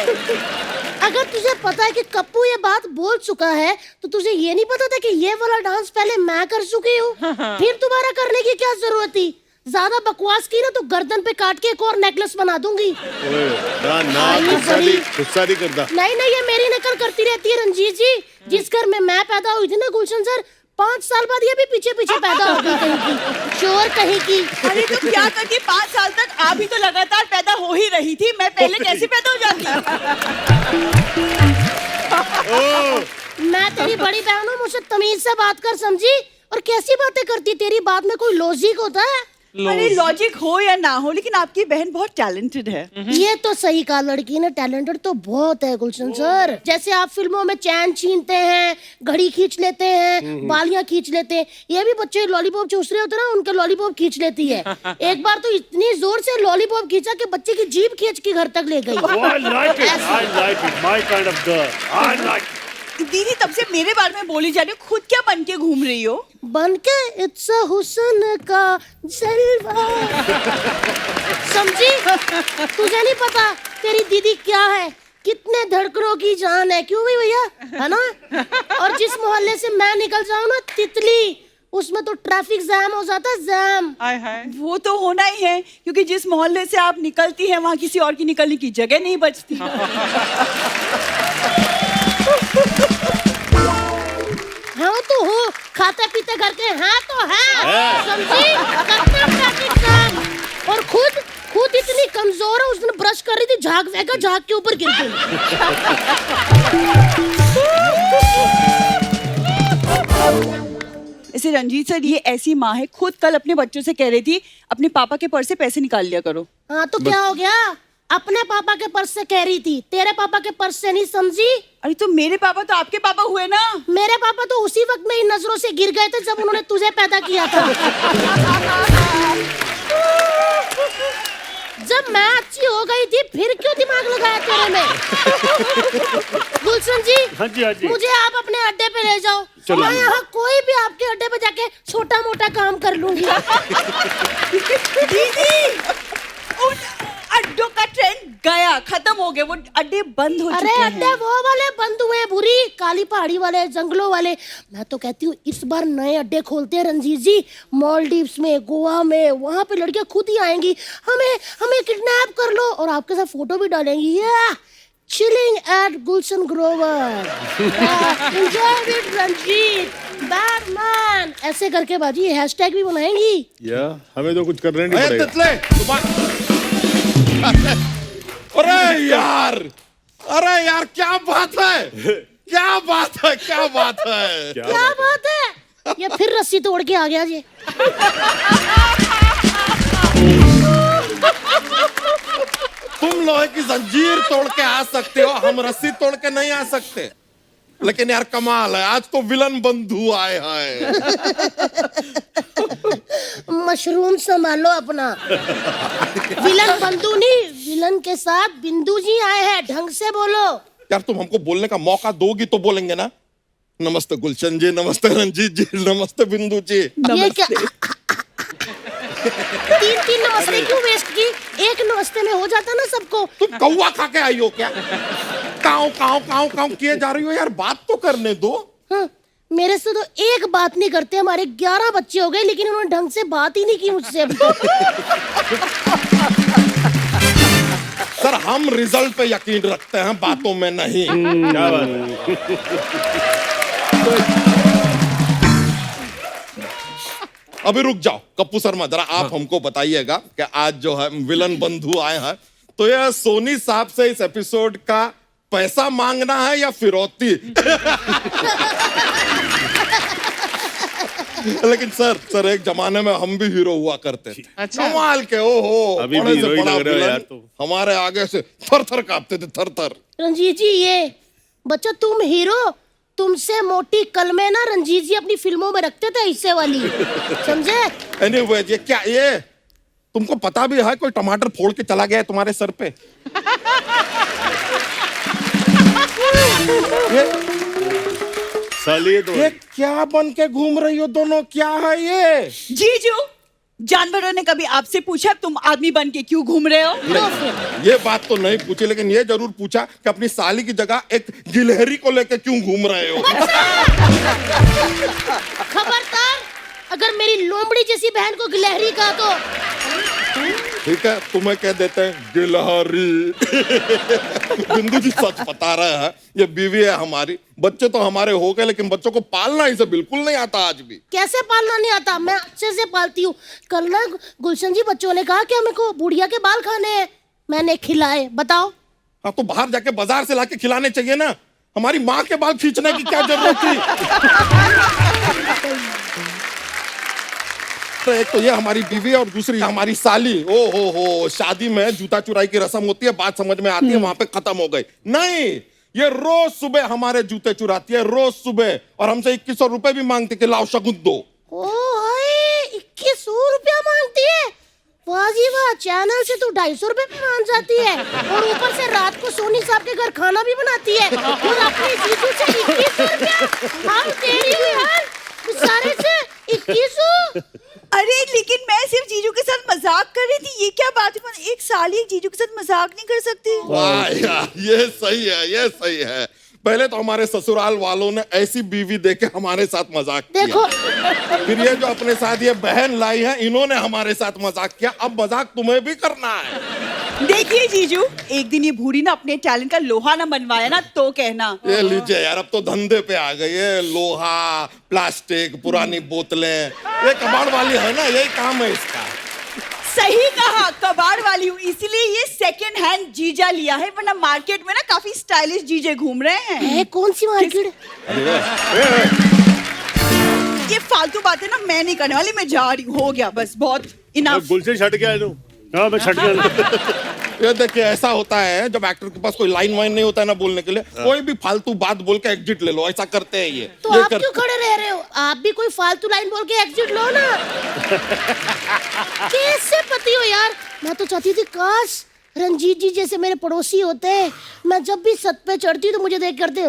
अगर तुझे पता है कि कप्पू ये बात बोल चुका है तो तुझे ये नहीं पता था कि ये वाला डांस पहले मैं कर चुकी हूँ? फिर दोबारा करने की क्या जरूरत थी? ज्यादा बकवास की ना तो गर्दन पे काट के एक और नेकलेस बना दूंगी। ना ना, आई गुस्सा बड़ी। नहीं करता। नहीं ये मेरी नकल करती रहती है रंजीत जी। जिस घर में मैं पैदा हुई थी ना गुलशन सर, 5 साल बाद ये भी पीछे पीछे पैदा हो गई कहीं की, चोर कहीं की। अरे तो क्या करती, 5 साल तक आप भी तो लगातार पैदा हो ही रही थी, मैं पहले कैसे पैदा हो जाती? मैं तेरी बड़ी बहन हूँ, मुझसे तमीज से बात कर, समझी? और कैसी बातें करती, तेरी बात में कोई लॉजिक होता है? अरे लॉजिक हो या ना हो, लेकिन आपकी बहन बहुत टैलेंटेड है। ये तो सही कहा, लड़की ने टैलेंटेड तो बहुत है गुलशन सर। जैसे आप फिल्मों में चैन छीनते हैं, घड़ी खींच लेते हैं, बालियां खींच लेते हैं, ये भी बच्चे लॉलीपॉप चूस रहे होते हैं ना, उनके लॉलीपॉप खींच लेती है। एक बार तो इतनी जोर से लॉलीपॉप खींचा कि बच्चे की जीभ खींच के घर तक ले गई। I like it. I like it. My kind of girl. I like it. दीदी तब से मेरे बारे में बोली जा रही हो, खुद क्या बन के घूम रही हो? बन के इट्स हुस्न का जलवा। समझी? तुझे नहीं पता तेरी दीदी क्या है, कितने धड़कनों की जान है। क्यों भी भैया, है ना? और जिस मोहल्ले से मैं निकल जाऊँ ना, तितली, उसमें तो ट्रैफिक जैम हो जाता है, जैम। हाय हाय। वो तो होना ही है, क्योंकि जिस मोहल्ले से आप निकलती हैं वहाँ किसी और की निकलने की जगह नहीं बचती। हाँ तो हो, खाते पीते घर के हैं तो हैं, समझी? करते हैं ट्रैफिक जैम। और खुद इतनी कमजोर है, उस दिन ब्रश कर रही थी, झाग फेंका, झाग के ऊपर गिर गई। ऐसे रंजीत सर, ये ऐसी माँ है, खुद कल अपने बच्चों से कह रही थी अपने पापा के पर्स से पैसे निकाल लिया करो। हाँ तो क्या हो गया? अपने पापा के पर्स से कह रही थी, तेरे पापा के पर्स से नहीं, समझी? अरे तो मेरे पापा तो आपके पापा हुए ना। मेरे पापा तो उसी वक्त में इन नजरों से गिर गए थे जब उन्होंने तुझे पैदा किया था। जब मैं अच्छी हो गई थी, फिर क्यों दिमाग लगाया तेरे में? गुलशन जी, हाँ जी, हाँ जी। मुझे आप अपने अड्डे पे ले जाओ। मैं यहाँ कोई भी आपके अड्डे पे जाके छोटा मोटा काम कर लूंगी। दीदी, उन अड्डों का ट्रेंड गया, खत्म हो गया, वो अड्डे बंद हो अरे चुके अड्डे हैं। वो वाले बंद हुए, बुरी काली पहाड़ी वाले, जंगलों वाले। मैं तो कहती हूँ इस बार नए अड्डे खोलते हैं रंजीत जी, मालदीव्स में, गोवा में। वहाँ पे लड़कियां खुद ही आएंगी, हमें किडनैप कर लो, और आपके साथ फोटो भी डालेंगी। Chilling at Gulshan Grover, enjoy with Ranjeet, Batman, ऐसे करके बाजी हैशटैग भी बनाएंगी। या हमें तो कुछ करना नहीं पड़ेगा। अरे यार क्या बात है, क्या बात है, क्या बात है। क्या बात है? ये फिर रस्सी तोड़ के आ गया जी। तुम लोहे की जंजीर तोड़ के आ सकते हो, हम रस्सी तोड़ के नहीं आ सकते। लेकिन यार कमाल है, आज तो विलन बंधु आए हैं। मशरूम संभालो अपना। विलन बंधु नहीं, विलन के साथ बिंदु जी आए हैं, ढंग से बोलो। यार तुम हमको बोलने का मौका दोगी तो बोलेंगे ना। नमस्ते गुलशन जी, नमस्ते रंजीत जी, नमस्ते बिंदु जी। ये क्या? तीन नमस्ते क्यों वेस्ट की? एक नमस्ते में हो जाता ना सबको। तुम कौवा खा के आई हो क्या? काव काव काव काव किए जा रही हो यार, बात तो करने दो। हाँ, मेरे से तो एक बात नहीं करते। हमारे 11 बच्चे हो गए लेकिन उन्होंने ढंग से बात ही नहीं की मुझसे अभी तक। सर हम रिजल्ट पे यकीन रखते हैं, बातों में नहीं। क्या बात है? अभी रुक जाओ कप्पू शर्मा, जरा आप हमको बताइएगा कि आज जो है विलन बंधु आए हैं, तो ये सोनी साहब से इस एपिसोड का पैसा मांगना है या फिरौती? लेकिन सर एक जमाने में हम भी हीरो हुआ करते थे। अच्छा। कमाल के, ओहो अभी बड़े भी से हीरो ही बड़ा लग रहे हो विलन यार तुम। हमारे आगे से थर थर कांपते थे, थर थर। रंजीत जी, ये बच्चा तुम हीरो, तुमसे मोटी कलमें ना रंजीत जी अपनी फिल्मों में रखते थे, हिस्से वाली, समझे? एनीवे, ये क्या, ये तुमको पता भी है कोई टमाटर फोड़ के चला गया है तुम्हारे सर पे? साली तो ये क्या बन के घूम रही हो दोनों, क्या है ये? जीजू, जानवरों ने कभी आपसे पूछा तुम आदमी बन के क्यों घूम रहे हो? ये बात तो नहीं पूछी, लेकिन ये जरूर पूछा कि अपनी साली की जगह एक गिलहरी को लेके क्यों घूम रहे हो? खबरदार, अगर मेरी लोमड़ी जैसी बहन को गिलहरी कहा तो ठीक है, तुम्हें कह देते हैं गिलहरी। बिंदु जी सच बता रहे हैं, ये बीवी है हमारी, बच्चे तो हमारे हो गए लेकिन बच्चों को पालना इसे बिल्कुल नहीं आता आज भी। कैसे पालना नहीं आता? मैं अच्छे से पालती हूँ। कल ना गुलशन जी बच्चों ने कहा कि हमें को बुढ़िया के बाल खाने हैं, मैंने खिलाए, बताओ। हाँ तो बाहर जाके बाजार से लाके खिलाने चाहिए ना, हमारी माँ के बाल खींचने की क्या जरूरत थी? तो एक तो ये हमारी बीवी और दूसरी हमारी साली। ओ हो, शादी में जूता चुराई की रस्म होती है, बात समझ में आती है, वहां पे खत्म हो गई। नहीं, ये रोज सुबह हमारे जूते चुराती है, रोज सुबह, और हमसे 2100 रुपए भी मांगती कि लाओ शगुन दो। ओ हाय, 2100 रुपया मांगती है? वाह जी वाह, चैनल से तू 250 रुपए में मान जाती है, और ऊपर से रात को सोनी साहब के घर खाना भी बनाती है, और अपने जीजू से 2100 रुपया। हम तेरी भी यार, सारे से 2100। अरे लेकिन मैं सिर्फ जीजू के साथ मजाक कर रही थी, ये क्या बात है? एक साली एक जीजू के साथ मजाक नहीं कर सकती। वाह यार, ये सही है, ये सही है। पहले तो हमारे ससुराल वालों ने ऐसी बीवी देके हमारे साथ मजाक किया, देखो, फिर ये जो अपने साथ ये बहन लाई है, इन्होंने हमारे साथ मजाक किया, अब मजाक तुम्हें भी करना है। देखिए जीजू, एक दिन ये भूरी ना अपने टैलेंट का लोहा ना बनवाया ना तो कहना। ये लीजिए यार, अब तो धंधे पे आ गई है, लोहा, प्लास्टिक, पुरानी बोतलें, ये कबाड़ वाली है ना, यही काम है इसका। सही कहा, कबाड़ वाली हूँ, इसीलिए ये सेकंड हैंड जीजा लिया है, वरना मार्केट में ना काफी स्टाइलिश जीजे घूम रहे हैं। है कौन सी मार्केट? ये फालतू बातें ना मैं नहीं करने वाली, मैं जा रही हूँ, हो गया बस, बहुत इनफ। गुलशन छट गया है हाँ, मैं छट गया। ये देखिए, ऐसा होता है जब एक्टर के पास कोई लाइन वाइन नहीं होता है ना बोलने के लिए, कोई भी फालतू बात बोल के एग्जिट ले लो, ऐसा करते हैं ये। तो ये आप क्यों खड़े रह रहे हो? आप भी कोई फालतू लाइन बोल के एग्जिट लो ना। कैसे पति हो यार? मैं तो चाहती थी काश रंजीत जी जैसे मेरे पड़ोसी होते। मैं जब भी छत पे चढ़ती तो मुझे देख करते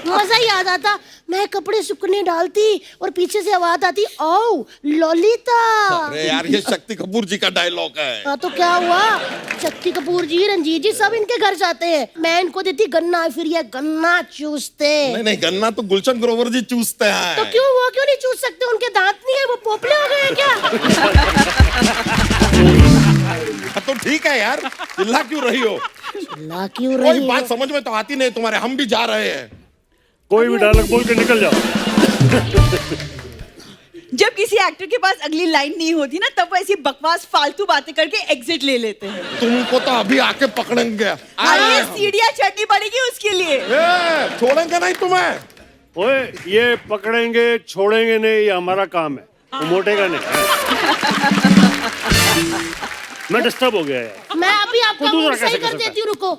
मजा ही आ जाता। मैं कपड़े सूखने डालती और पीछे से आवाज आती, ओ ललिता। अरे यार, ये शक्ति कपूर जी का डायलॉग है। हाँ तो क्या हुआ? शक्ति कपूर जी, रंजीत जी सब इनके घर जाते हैं, मैं इनको देती गन्ना, फिर ये गन्ना चूसते। नहीं, गन्ना तो गुलशन ग्रोवर जी चूसते हैं। तो क्यों, वो क्यों नहीं चूस सकते? उनके दांत नहीं है, वो पोपले हो गए हैं क्या? तो ठीक है यार, चिल्ला क्यों रही हो? चिल्ला क्यों कोई रही बात हो? समझ में तो आती नहीं तुम्हारे, हम भी जा रहे हैं। कोई भी डायलॉग बोल के निकल जाओ। जब किसी एक्टर के पास अगली लाइन नहीं होती ना, तब वो ऐसी बकवास फालतू बातें करके एग्जिट ले लेते हैं। तुमको तो अभी आके पकड़ेंगे। अरे सीढ़ियाँ चढ़नी पड़ेगी उसके लिए। छोड़ेंगे नहीं तुम्हें। ओए, ये पकड़ेंगे छोड़ेंगे नहीं, ये हमारा काम है, वो मोटेगा नहीं। मैं डिस्टर्ब हो गया यार। मैं अभी आपका दूसरा मूड सही कैसे कर कर देती हूँ, रुको।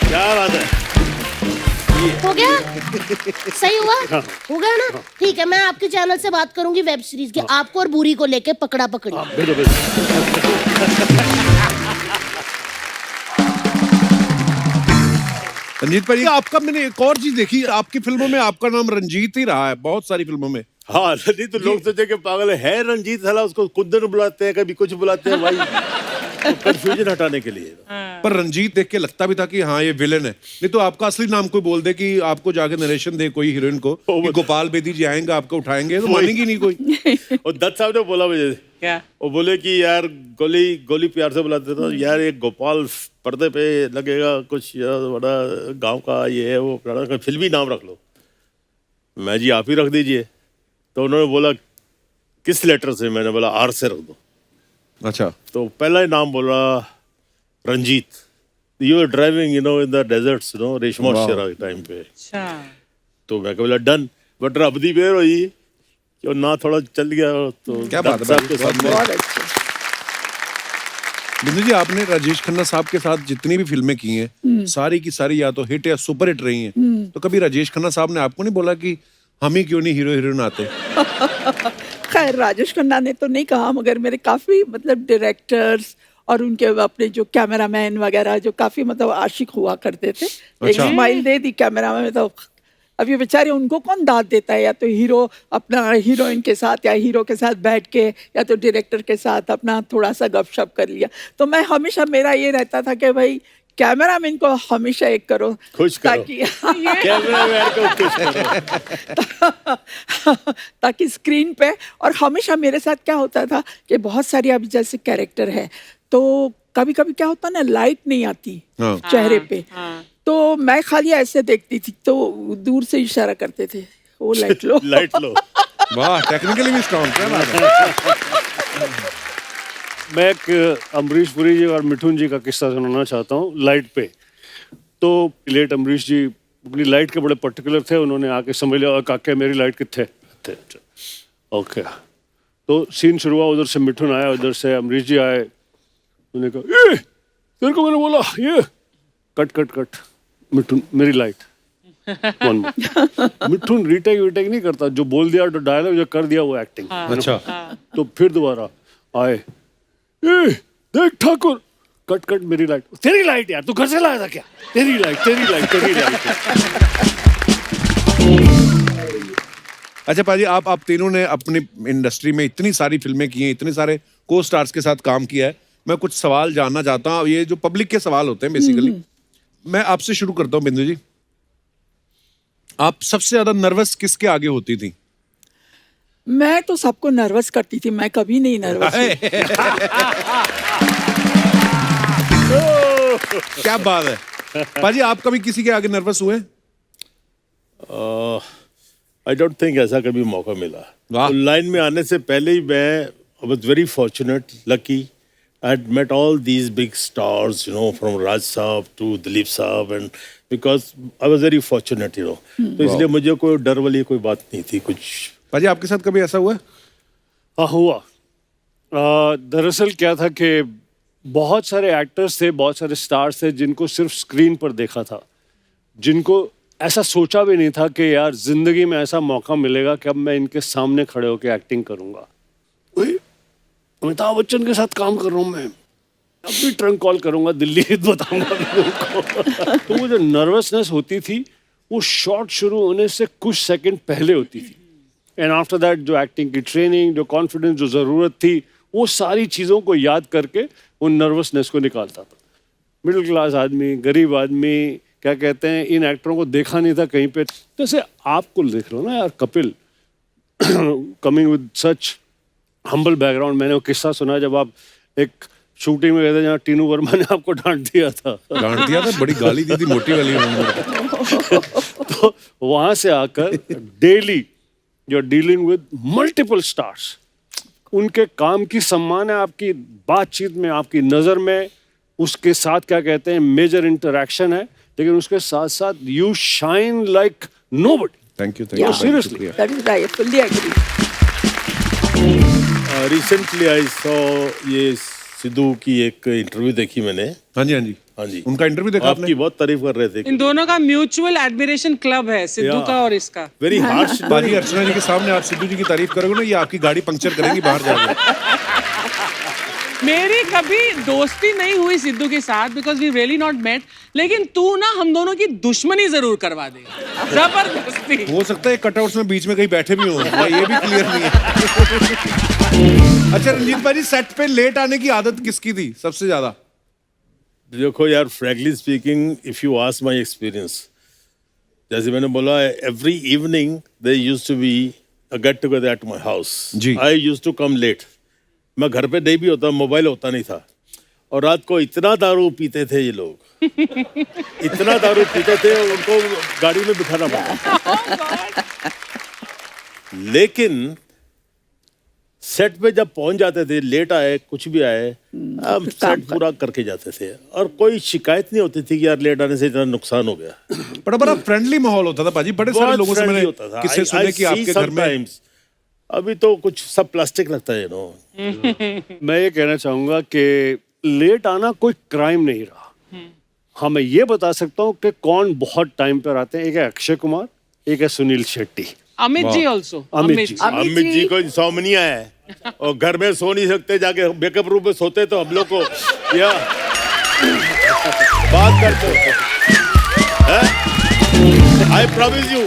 क्या बात है? हो गया? सही हुआ? हो गया ना? ठीक है, मैं आपके चैनल से बात करूंगी वेब सीरीज के, आपको और बुरी को लेके पकड़ा पकड़ी। भेजो भेजो। रंजीत भाई, आपका मैंने एक और चीज देखी, आपकी फिल्मों में आपका नाम रंजीत ही रहा है, बहुत सारी फिल्मों में। हाँ नहीं तो लोग सोचे कि पागल है रंजीत, साला उसको कुंदन बुलाते हैं, कभी कुछ बुलाते हैं भाई, तो कंफ्यूजन हटाने के लिए। पर रंजीत देख के लगता भी था कि हाँ ये विलेन है, नहीं तो आपका असली नाम कोई बोल दे कि आपको जाके नरेशन दे कोई हीरोइन को कि गोपाल बेदी जी आएंगे आपको उठाएंगे, तो मानेंगी नहीं कोई। और दत्त साहब ने बोला मुझे, क्या? वो बोले कि यार गोली प्यार से बुलाते थे, यार ये गोपाल पर्दे पे लगेगा कुछ बड़ा गांव का ये है वो, फिल्मी नाम रख लो। मैं जी आप ही रख दीजिए। तो उन्होंने बोला किस लेटर से, मैंने बोला आर से रख दो। अच्छा, तो पहला ही नाम बोला Ranjeet. You are driving in the deserts Reshma Shera के टाइम पे। अच्छा, तो मैं बोला डन, बट रब दी बेर हुई कि ना थोड़ा चल गया। तो क्या बात है साहब के साथ में बहुत अच्छे। बिंदु जी, आपने राजेश खन्ना साहब के साथ जितनी भी फिल्में की हैं सारी की सारी या तो हिट या सुपर हिट रही हैं, तो कभी राजेश खन्ना साहब ने आपको नहीं बोला कि हम ही क्यों नहीं हीरो हीरोइन आते? खैर राजेश खन्ना ने तो नहीं कहा, मगर मेरे काफी मतलब डायरेक्टर्स और उनके अपने जो कैमरामैन वगैरह जो काफी मतलब आशिक हुआ करते थे। एक अच्छा। स्माइल दे दी कैमरा में, तो अभी बेचारे उनको कौन दाद देता है, या तो हीरो अपना हीरोइन के साथ या हीरो के साथ बैठ के या तो डायरेक्टर के साथ अपना थोड़ा सा गपशप कर लिया। तो मैं हमेशा, मेरा ये रहता था कि भाई कैमरामैन को हमेशा एक करो, खुश करो। ताकि कैमरामैन को खुश करो। ताकि स्क्रीन पे। और हमेशा मेरे साथ क्या होता था कि बहुत सारी अभी जैसे कैरेक्टर है, तो कभी कभी क्या होता ना, लाइट नहीं आती हाँ। चेहरे पे, तो मैं खाली ऐसे देखती थी, तो दूर से इशारा करते थे वो लाइट लो। लाइट लो। वाह, टेक्निकली भी स्ट्रॉन्ग, क्या बात है। मैं एक अमरीश पुरी जी और मिठुन जी का किस्सा सुनाना चाहता हूँ लाइट पे। तो लेट अमरीश जी अपनी लाइट के बड़े पर्टिकुलर थे, उन्होंने आके समझ लिया, और काके मेरी लाइट कितने थे। ओके, तो सीन शुरू हुआ, उधर से मिठुन आया, उधर से अमरीश जी आए, उन्होंने कहा ये तेरे को मैंने बोला ये कट कट कट, मिठुन मेरी लाइट। मिठुन रीटेक वीटेक नहीं करता, जो बोल दिया डायलॉग जो कर दिया वो एक्टिंग। अच्छा, तो फिर दोबारा आए, ए, देख ठाकुर, कट कट मेरी लाइट, तेरी लाइट यार, तू घर से लाया था क्या? तेरी लाइट, तेरी लाइट, तेरी लाइट। अच्छा पाजी, आप तीनों ने अपनी इंडस्ट्री में इतनी सारी फिल्में की हैं, इतने सारे को स्टार्स के साथ काम किया है। मैं कुछ सवाल जानना चाहता हूँ, ये जो पब्लिक के सवाल होते हैं बेसिकली। मैं आपसे शुरू करता हूँ बिंदु जी, आप सबसे ज्यादा नर्वस किसके आगे होती थी? मैं तो सबको नर्वस करती थी, मैं कभी नहीं नर्वस हुई। क्या बात है पाजी, आप कभी किसी के आगे नर्वस हुए? आई डोंट थिंक ऐसा कभी मौका मिला। वाह। तो लाइन में आने से पहले ही मैं I was very fortunate, lucky. I had met all these big stars, from Raj Saab to Dilip Saab, and because I was very fortunate, तो इसलिए मुझे कोई डर वाली कोई बात नहीं थी कुछ। पाजी, आपके साथ कभी ऐसा हुआ? हाँ हुआ। दरअसल क्या था कि बहुत सारे एक्टर्स थे, बहुत सारे स्टार्स थे जिनको सिर्फ स्क्रीन पर देखा था, जिनको ऐसा सोचा भी नहीं था कि यार जिंदगी में ऐसा मौका मिलेगा कि अब मैं इनके सामने खड़े होकर एक्टिंग करूंगा। अमिताभ बच्चन के साथ काम कर रहा हूँ मैं, अब भी ट्रंक कॉल करूंगा, दिल्ली बताऊंगा उनको। तो वो जो नर्वसनेस होती थी वो शॉट शुरू होने से कुछ सेकंड पहले होती थी, एंड आफ्टर दैट जो एक्टिंग की ट्रेनिंग, जो कॉन्फिडेंस, जो ज़रूरत थी, वो सारी चीज़ों को याद करके वो नर्वसनेस को निकालता था। मिडिल क्लास आदमी, गरीब आदमी, क्या कहते हैं, इन एक्टरों को देखा नहीं था कहीं पे। जैसे आपको देख लो ना यार, Kapil coming with such humble background. मैंने वो किस्सा सुना जब आप एक शूटिंग में गए थे जहाँ टीनू वर्मा ने आपको डांट दिया था। बड़ी गाली दी थी, मोटी वाली उन्होंने। तो वहां से आकर daily you are dealing with multiple stars, उनके काम की सम्मान है आपकी बातचीत में, आपकी नज़र में, उसके साथ क्या कहते हैं मेजर इंटरेक्शन है, लेकिन उसके साथ साथ you shine like nobody. Thank you, Yeah. Seriously. That is right, fully agree. Recently I saw ये सिद्धू की एक इंटरव्यू देखी मैंने। हाँ जी, हाँ जी, हाँ जी, उनका इंटरव्यू देखा आपने? आपकी बहुत तारीफ कर रहे थे। इन दोनों का म्यूचुअल एडमिरेशन क्लब है, सिद्धू Yeah. का और इसका। Very harsh. पाजी, अर्चना जी के सामने आप सिद्धू जी की तारीफ करोगे ना, ये आपकी गाड़ी पंक्चर करेंगी बाहर जाके। मेरी कभी दोस्ती नहीं हुई सिद्धू के साथ because we really not met, लेकिन तू ना हम दोनों की दुश्मनी जरूर करवा देगा जबरदस्ती। हो सकता है कटआउट्स में बीच में कहीं बैठे भी हों, ये भी क्लियर नहीं है। अच्छा रंजीत भाई, सेट पे लेट आने की आदत किसकी थी सबसे ज्यादा? देखो यार, frankly speaking, if you ask my experience, जैसे मैंने बोला, every evening they used to be a get together at my house. जी। I used to come late. मैं घर पे नहीं भी होता, मोबाइल होता नहीं था, और रात को इतना दारू पीते थे ये लोग, इतना दारू पीते थे उनको गाड़ी में बिठाना पड़ा। लेकिन सेट पे जब पहुंच जाते थे, लेट आए कुछ भी आए, हम सेट पूरा करके जाते थे, और कोई शिकायत नहीं होती थी कि यार लेट आने से इतना नुकसान हो गया। बड़ा फ्रेंडली माहौल होता था पाजी, बड़े सारे बहुत लोगों से friendly मैंने होता था। किस्से सुने I कि आपके see घर में sometimes, अभी तो कुछ सब प्लास्टिक लगता है, मैं ये कहना चाहूंगा कि लेट आना कोई क्राइम नहीं रहा। हाँ, मैं ये बता सकता हूँ कि कौन बहुत टाइम पर आते हैं। एक है अक्षय कुमार, एक है सुनील शेट्टी। अमित जी ऑल्सो। अमित जी। अमित जी को इंसोम्निया है और घर में सो नहीं सकते, जाके मेकअप रूम में सोते, तो हम लोग को या बात करते आई प्रॉमिस यू।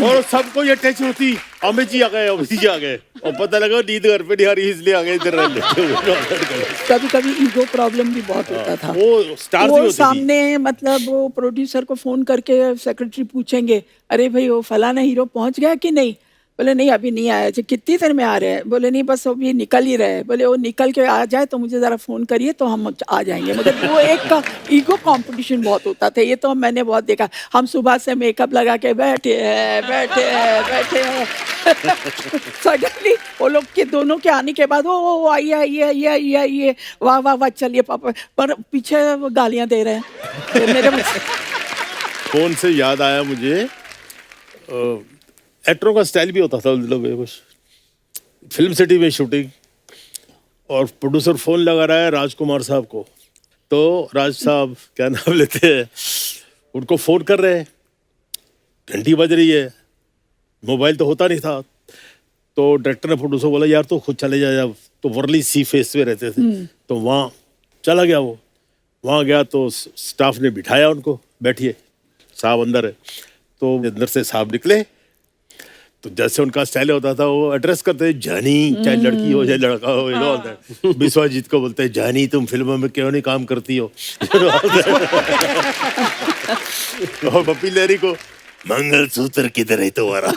और सबको ये टच होती, अमित जी आ गए, अमित जी आ गए, और पता लगा नींद घर पे नहीं आ रही, इसलिए आ गए इधर रह लेते। कभी कभी ईगो प्रॉब्लम भी बहुत होता था। वो स्टार वो सामने मतलब वो प्रोड्यूसर को फोन करके सेक्रेटरी पूछेंगे, अरे भाई वो फलाना हीरो पहुंच गया कि नहीं? बोले नहीं अभी नहीं आया। अच्छा कितनी देर में आ रहे हैं? बोले नहीं बस अभी निकल ही रहे हैं। बोले वो निकल के आ जाए तो मुझे जरा फोन करिए तो हम आ जाएंगे। मतलब वो एक का ईगो कंपटीशन बहुत होता था। ये तो मैंने बहुत देखा। हम सुबह से मेकअप लगा के बैठे हैं सडनली वो लोग के दोनों के आने के बाद वो आइए वाह वाह वाह चलिए पापा, पर पीछे वो गालियां दे रहे हैं। तो मेरे फोन से याद आया मुझे, एक्टरों का स्टाइल भी होता था मतलब कुछ। फिल्म सिटी में शूटिंग, और प्रोड्यूसर फोन लगा रहा है राजकुमार साहब को, तो राज साहब क्या नाम लेते हैं, उनको फोन कर रहे हैं, घंटी बज रही है, मोबाइल तो होता नहीं था, तो डायरेक्टर ने प्रोड्यूसर बोला यार तो खुद चले जाए। अब तो वर्ली सी फेस पे रहते थे, तो वहाँ चला गया। वो वहाँ गया तो स्टाफ ने बिठाया उनको, बैठिए साहब अंदर है। तो अंदर से साहब निकले, तो जैसे उनका स्टाइल होता था वो एड्रेस करते हैं जानी, चाहे लड़की हो चाहे लड़का हो, यू नो। विश्वजीत को बोलते हैं जानी तुम फिल्मों में क्यों नहीं काम करती हो। और पप्पी लहरी को मंगलसूत्र किधर है तुम्हारा।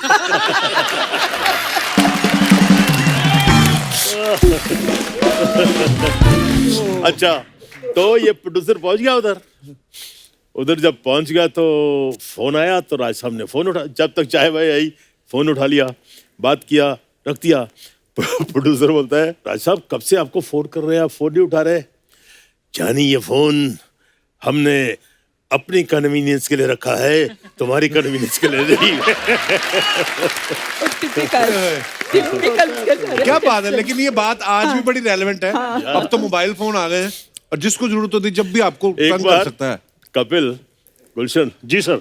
अच्छा, तो ये प्रोड्यूसर पहुंच गया उधर जब पहुंच गया तो फोन आया, तो राज साहब ने फोन उठा, जब तक चाय भाई आई फोन उठा लिया, बात किया, रख दिया। प्रोड्यूसर बोलता है राज साहब कब से आपको फोन कर रहे हैं, आप फोन नहीं उठा रहे। जानी ये फोन हमने अपनी कन्वीनियंस के लिए रखा है, तुम्हारी कन्वीनियंस के लिए नहीं। क्या बात है, लेकिन ये बात आज भी बड़ी रेलेवेंट है। अब तो मोबाइल फोन आ गए हैं और जिसको जरूरत होती है जब भी आपको तंग कर सकता है। कपिल, गुलशन जी सर।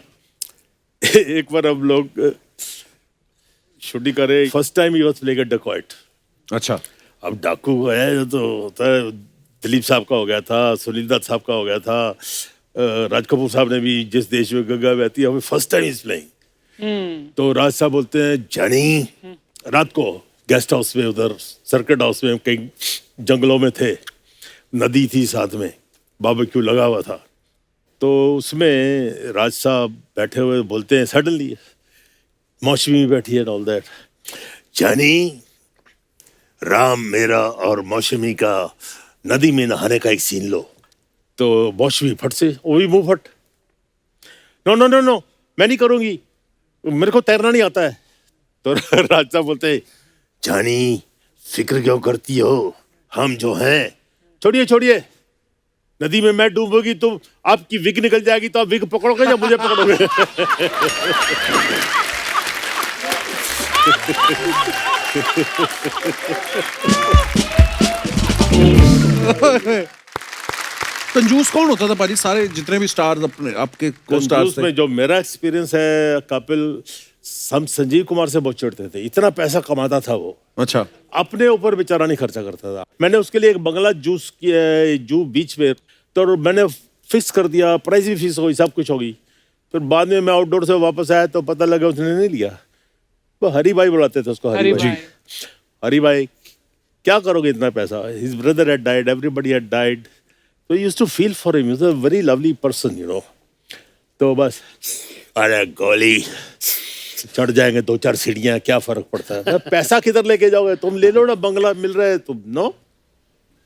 एक बार हम लोग शूटिंग कर रहे, first time he was playing a dacoit. अच्छा, अब डाकू है तो होता है, दिलीप साहब का हो गया था, सुनील दत्त साहब का हो गया था, राज कपूर साहब ने भी जिस देश में गंगा बहती है, हमें फर्स्ट टाइम इज प्लेइंग। तो राज साहब बोलते हैं जानी, रात को गेस्ट हाउस में, उधर सर्किट हाउस में, कहीं जंगलों में थे, नदी थी साथ में, बारबेक्यू लगा हुआ था। तो उसमें राज साहब बैठे हुए बोलते हैं, सडनली मौसमी बैठी है ऑल दैट, जानी राम मेरा और मौसमी का नदी में नहाने का एक सीन लो। तो मौसमी फट से वो भी मुंह फट, नो नो नो नो मैं नहीं करूंगी, मेरे को तैरना नहीं आता है। तो राज साहब बोलते हैं जानी फिक्र क्यों करती हो, हम जो हैं, छोड़िए छोड़िए, नदी में मैं डूबोगी तो आपकी विग निकल जाएगी, तो आप विग पकड़ोगे या मुझे पकड़ोगे। कंजूस कौन होता था पाजी? सारे जितने भी स्टार्स अपने आपके को स्टार्स में जो मेरा एक्सपीरियंस है कपिल, हम संजीव कुमार से बहुत चिढ़ते थे, इतना पैसा कमाता था वो, अच्छा, अपने ऊपर बेचारा नहीं खर्चा करता था। मैंने उसके लिए एक बंगला जू बीच में, तो मैंने फिक्स कर दिया, प्राइस भी फिक्स हो गई, सब कुछ हो गई। फिर बाद में मैं आउटडोर से वापस आया तो पता लगा उसने नहीं लिया। वो हरी भाई बुलाते थे उसको, हरी भाई। हरी भाई क्या करोगे इतना पैसा? His brother had died, everybody had died, तो used to feel for him, he was a very lovely person, you know. तो बस अरे गोली चढ़ जाएंगे 2-4 सीढ़ियां, क्या फर्क पड़ता है? पैसा किधर लेके जाओगे? तुम ले लो ना, बंगला मिल रहा है तुम, नो।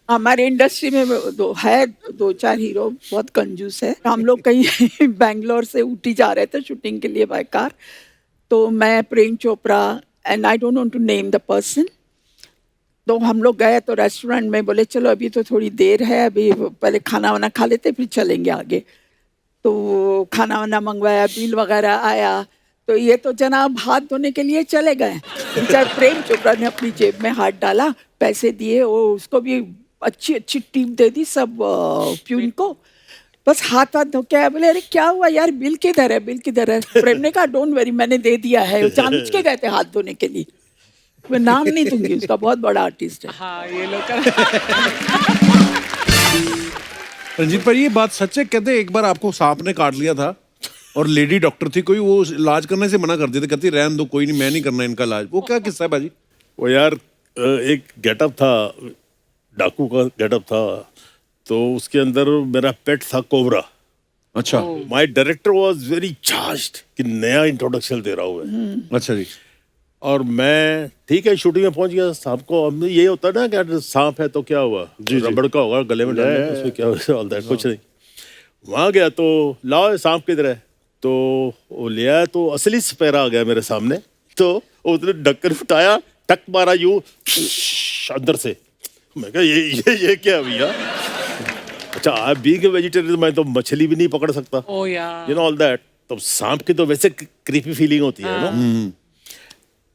हमारे इंडस्ट्री में 2-4 हीरो बहुत कंजूस है। हम लोग कहीं बैंगलोर से ऊटी जा रहे थे शूटिंग के लिए बाय कार, तो मैं, Prem Chopra and I don't want to name the person, तो हम लोग गए तो रेस्टोरेंट में बोले चलो अभी तो थोड़ी देर है, अभी पहले खाना वाना खा लेते फिर चलेंगे आगे। तो खाना वाना मंगवाया, बिल वगैरह आया, तो ये तो जनाब हाथ धोने के लिए चले गए। बेचारा प्रेम चोपड़ा ने अपनी जेब में हाथ डाला, पैसे दिए, वो उसको भी अच्छी अच्छी टिप दे दी सब प्यून को, बस हाथ धो के आया। बोले अरे क्या हुआ यार, बिल किधर है, बिल किधर है? प्रेम ने कहा डोंट वरी, मैंने दे दिया है। वो जानबूझ के गए थे हाथ धोने के लिए। मैं नाम नहीं दूंगी उसका, बहुत बड़ा आर्टिस्ट है। हाँ, ये लोग रंजीत पर ये बात सच है? कहते एक बार आपको सांप ने काट लिया था और लेडी डॉक्टर थी कोई, वो इलाज करने से मना कर देते, कहती रहने दो, कोई नहीं, मैं नहीं करना इनका इलाज। वो क्या किस्सा है बाजी? वो यार एक गेटअप था, डाकू का गेटअप था, तो उसके अंदर मेरा पेट था कोबरा। अच्छा, my director was very charged कि नया इंट्रोडक्शन दे रहा हूँ मैं। अच्छा जी। और मैं ठीक है शूटिंग में पहुंच गया। सांप को, अब ये होता है ना कि सांप है तो क्या हुआ, रबड़ का होगा गले में डालने, उसमें क्या हुआ, ऑल दैट, कुछ नहीं। वहां गया तो लाओ सांप किधर है, तो वो ले आया, तो असली सपेरा आ गया मेरे सामने। तो उसने ढक्कन उठाया, टक मारा यूं अंदर से। मैं कहा ये क्या भैया? अच्छा, आप बीइंग ए वेजिटेरियन मैं तो मछली भी नहीं पकड़ सकता, ओ यार, यू नो ऑल दैट। तो सांप की तो वैसे क्रीपी फीलिंग होती है ना।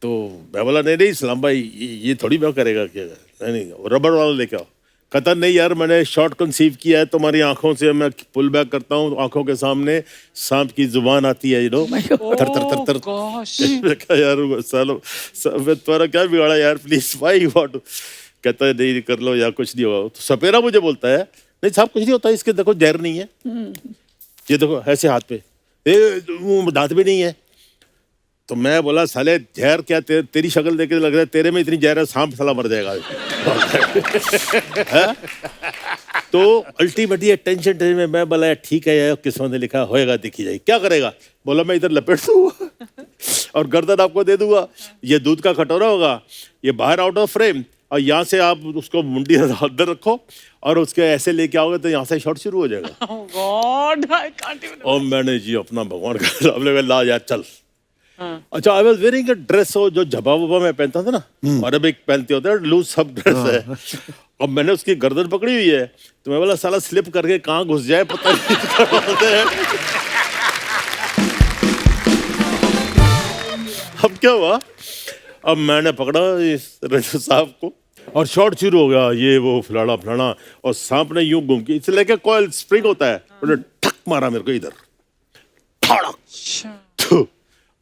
तो मैं बोला नहीं इस्लाम भाई, ये थोड़ी मैं करेगा क्या? नहीं, रबड़ वाला लेके आओ। कहता नहीं यार, मैंने शॉर्ट कंसीव किया है, तुम्हारी आंखों से मैं पुल बैक करता हूँ, आंखों के सामने सांप की जुबान आती है, यू नो, तर तर तर तर। कहा यार सालो तुम्हारा क्या बिगाड़ा यार, प्लीज व्हाई व्हाट? कहता है नहीं कर लो यार, कुछ नहीं होगा। तो सपेरा मुझे बोलता है नहीं साहब कुछ नहीं होता, इसके देखो जहर नहीं है, ये देखो ऐसे हाथ पे, दांत भी नहीं है। तो मैं बोला साले जहर क्या, तेरी शक्ल देख के लग रहा है तेरे में इतनी जहर है, सांप साला मर जाएगा। तो अल्टीमेटली टेंशन में मैं बोला ठीक है यार, किस्मत ने लिखा होएगा, देखी जाएगी, क्या करेगा? बोला मैं इधर लपेट दूंगा और गर्दन आपको दे दूंगा, ये दूध का कटोरा होगा, ये बाहर आउट ऑफ फ्रेम, और यहाँ से आप उसको मुंडी अंदर रखो और उसके ऐसे लेके आओगे तो यहाँ से शॉट शुरू हो जाएगा। God, I can't even. और मैंने जी अपना भगवान का नाम लेकर ला यार चल। अच्छा, I was wearing a dress, हो जो झबा वबा मैं पहनता था ना, और अब एक पहनते होते हैं लूज सब ड्रेस है। अब मैंने उसकी गर्दन पकड़ी हुई है, तो मैं बोला साला स्लिप करके कहाँ घुस जाए पता नहीं। अब क्या हुआ, अब मैंने पकड़ा इस रजू साहब को और शॉट शुरू हो गया, ये वो फलाना फलाना, और सांप ने यूं घूम के, इसलिए क्या कॉइल स्प्रिंग होता है, उन्होंने ठक मारा मेरे को इधर, तो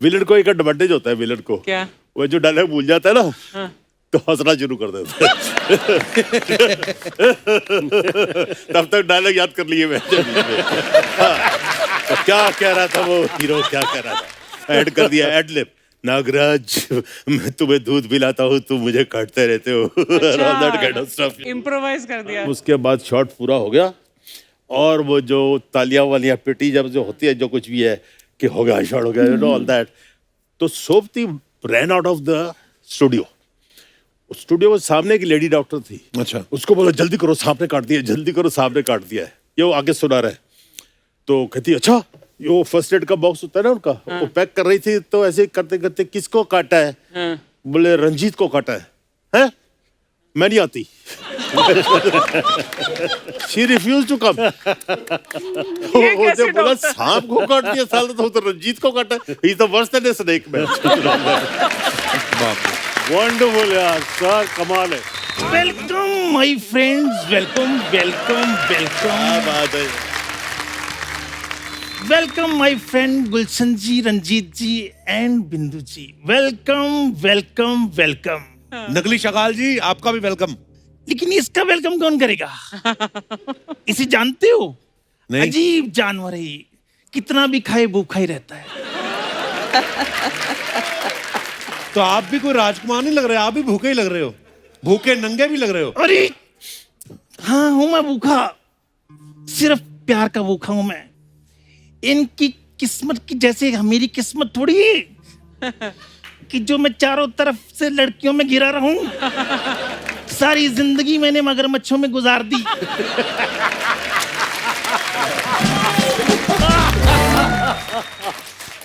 विलन को एक एडवांटेज होता है, विलन को क्या? वो जो डायलॉग भूल जाता है ना, तो हंसना शुरू कर देता है। तब तक डायलॉग याद कर लिए मैं। तो क्या कह रहा था वो हीरो, क्या कह रहा था, ऐड कर दिया, एड लिप, नागराज मैं तुम्हें दूध पिलाता हूँ, तुम मुझे काटते रहते हो। इम्प्रोवाइज कर दिया। उसके बाद शॉट पूरा हो गया, और वो जो तालियां वालियां पिटी जब जो होती है, जो कुछ भी है कि हो गया शॉट हो गया, यू नो ऑल दैट। तो सोपती ran out of the studio. Studio में सामने की लेडी डॉक्टर थी। अच्छा, उसको बोला जल्दी करो सांप ने काट दिया, जल्दी करो सांप ने काट दिया है, ये वो आगे सुना रहा है। तो कहती अच्छा, ये फर्स्ट एड का बॉक्स होता है ना उनका, वो पैक कर रही थी, तो ऐसे करते करते किसको काटा है? बोले रंजीत को काटा है? मैं नहीं आती। She refused to come। उसने बोला सांप को काट दिया साला, तो रंजीत को काटा है, he is the worst than a snake man। Wonderful यार, सर कमाल है। Welcome my friends, welcome welcome welcome. बात है। Welcome my friend Gulshan ji, Ranjeet ji and Bindu ji. Welcome welcome welcome. नकली शकाल जी, आपका भी वेलकम। लेकिन इसका वेलकम कौन करेगा? इसे जानते हो? नहीं। अजीब जानवर है ये, कितना भी खाए भूखा ही रहता है। तो आप भी कोई राजकुमार नहीं लग रहे, आप भी भूखे ही लग रहे हो, भूखे नंगे भी लग रहे हो। अरे हाँ हूं मैं भूखा, सिर्फ प्यार का भूखा हूं मैं। इनकी किस्मत की जैसे मेरी किस्मत थोड़ी है कि जो मैं चारों तरफ से लड़कियों में घिरा रहूं। सारी जिंदगी मैंने मगरमच्छों में गुजार दी।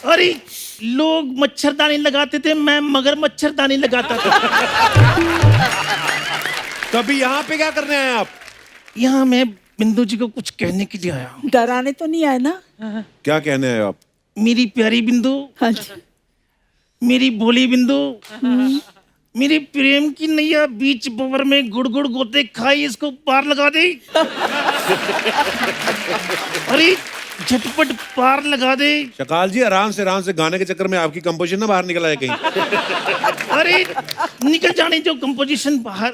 अरे लोग मच्छरदानी लगाते थे, मैं मगर मच्छरदानी लगाता था। कभी यहाँ पे क्या करने आए आप? यहाँ मैं बिंदु जी को कुछ कहने के लिए आया हूँ। डराने तो नहीं आए ना? क्या कहने आए आप? मेरी प्यारी बिंदु, हाँ जी। मेरी भोली बिंदु, मेरी प्रेम की नैया बीच बवर में गुड़ गुड़ गोते खाई, इसको पार लगा दे। अरे झटपट पार लगा दे। शकाल जी, आराम से गाने के चक्कर में आपकी कंपोजिशन ना बाहर निकल आए कहीं। अरे निकल जाने जो कंपोजिशन बाहर,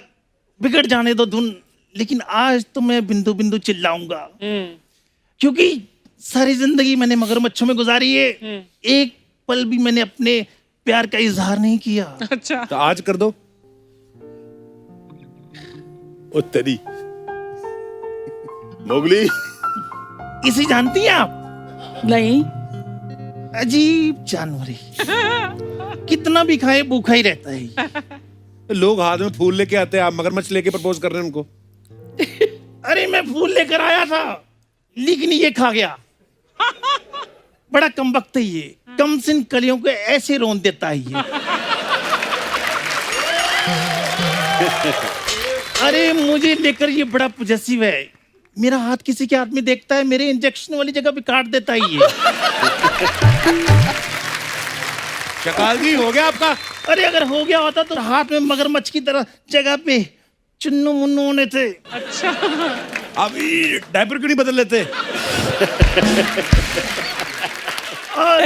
बिगड़ जाने दो धुन। लेकिन आज तो मैं बिंदु बिंदु चिल्लाऊंगा, क्योंकि सारी जिंदगी मैंने मगरमच्छों में गुजारी है। एक पल भी मैंने अपने प्यार का इजहार नहीं किया। अच्छा, तो आज कर दो। ओ तेरी मोगली, इसे जानती हैं आप? नहीं। अजीब जानवर है, कितना भी खाए भूखा ही रहता है। लोग हाथ में फूल लेके आते हैं, आप मगरमच्छ लेके प्रपोज कर रहे हैं उनको। अरे मैं फूल लेकर आया था, लेकिन ये खा गया। बड़ा कमबख्त है ये, कम सिन कलियों को ऐसे रोन देता है ये। अरे मुझे लेकर ये बड़ा पॉजेसिव है। मेरा हाथ किसी के हाथ में देखता है, मेरे इंजेक्शन वाली जगह पे काट देता है ये। शकाल जी, हो गया आपका? अरे अगर हो गया होता तो हाथ में मगरमच्छ की तरह जगह पे चुन्नू मुन्नू होने थे। अच्छा। अभी डायपर क्यों नहीं बदल लेते? और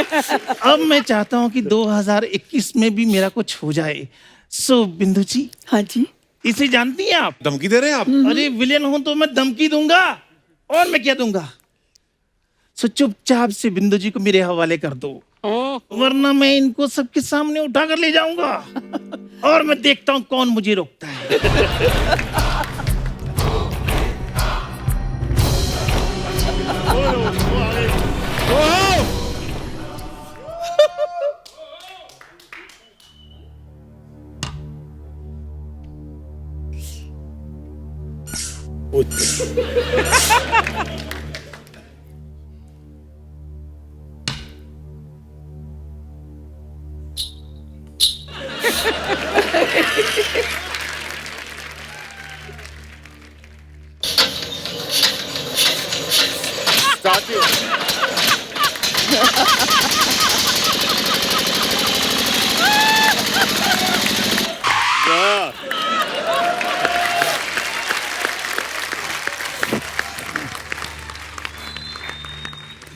अब मैं चाहता हूं कि 2021 में भी मेरा कुछ हो जाए। सो बिंदु जी, हाँ जी। इसे जानती हैं आप? धमकी दे रहे हैं आप? अरे विलेन हूं तो मैं धमकी दूंगा, और मैं क्या दूंगा। सो चुपचाप से बिंदु जी को मेरे हवाले कर दो, वरना मैं इनको सबके सामने उठा कर ले जाऊंगा, और मैं देखता हूं कौन मुझे रोकता है।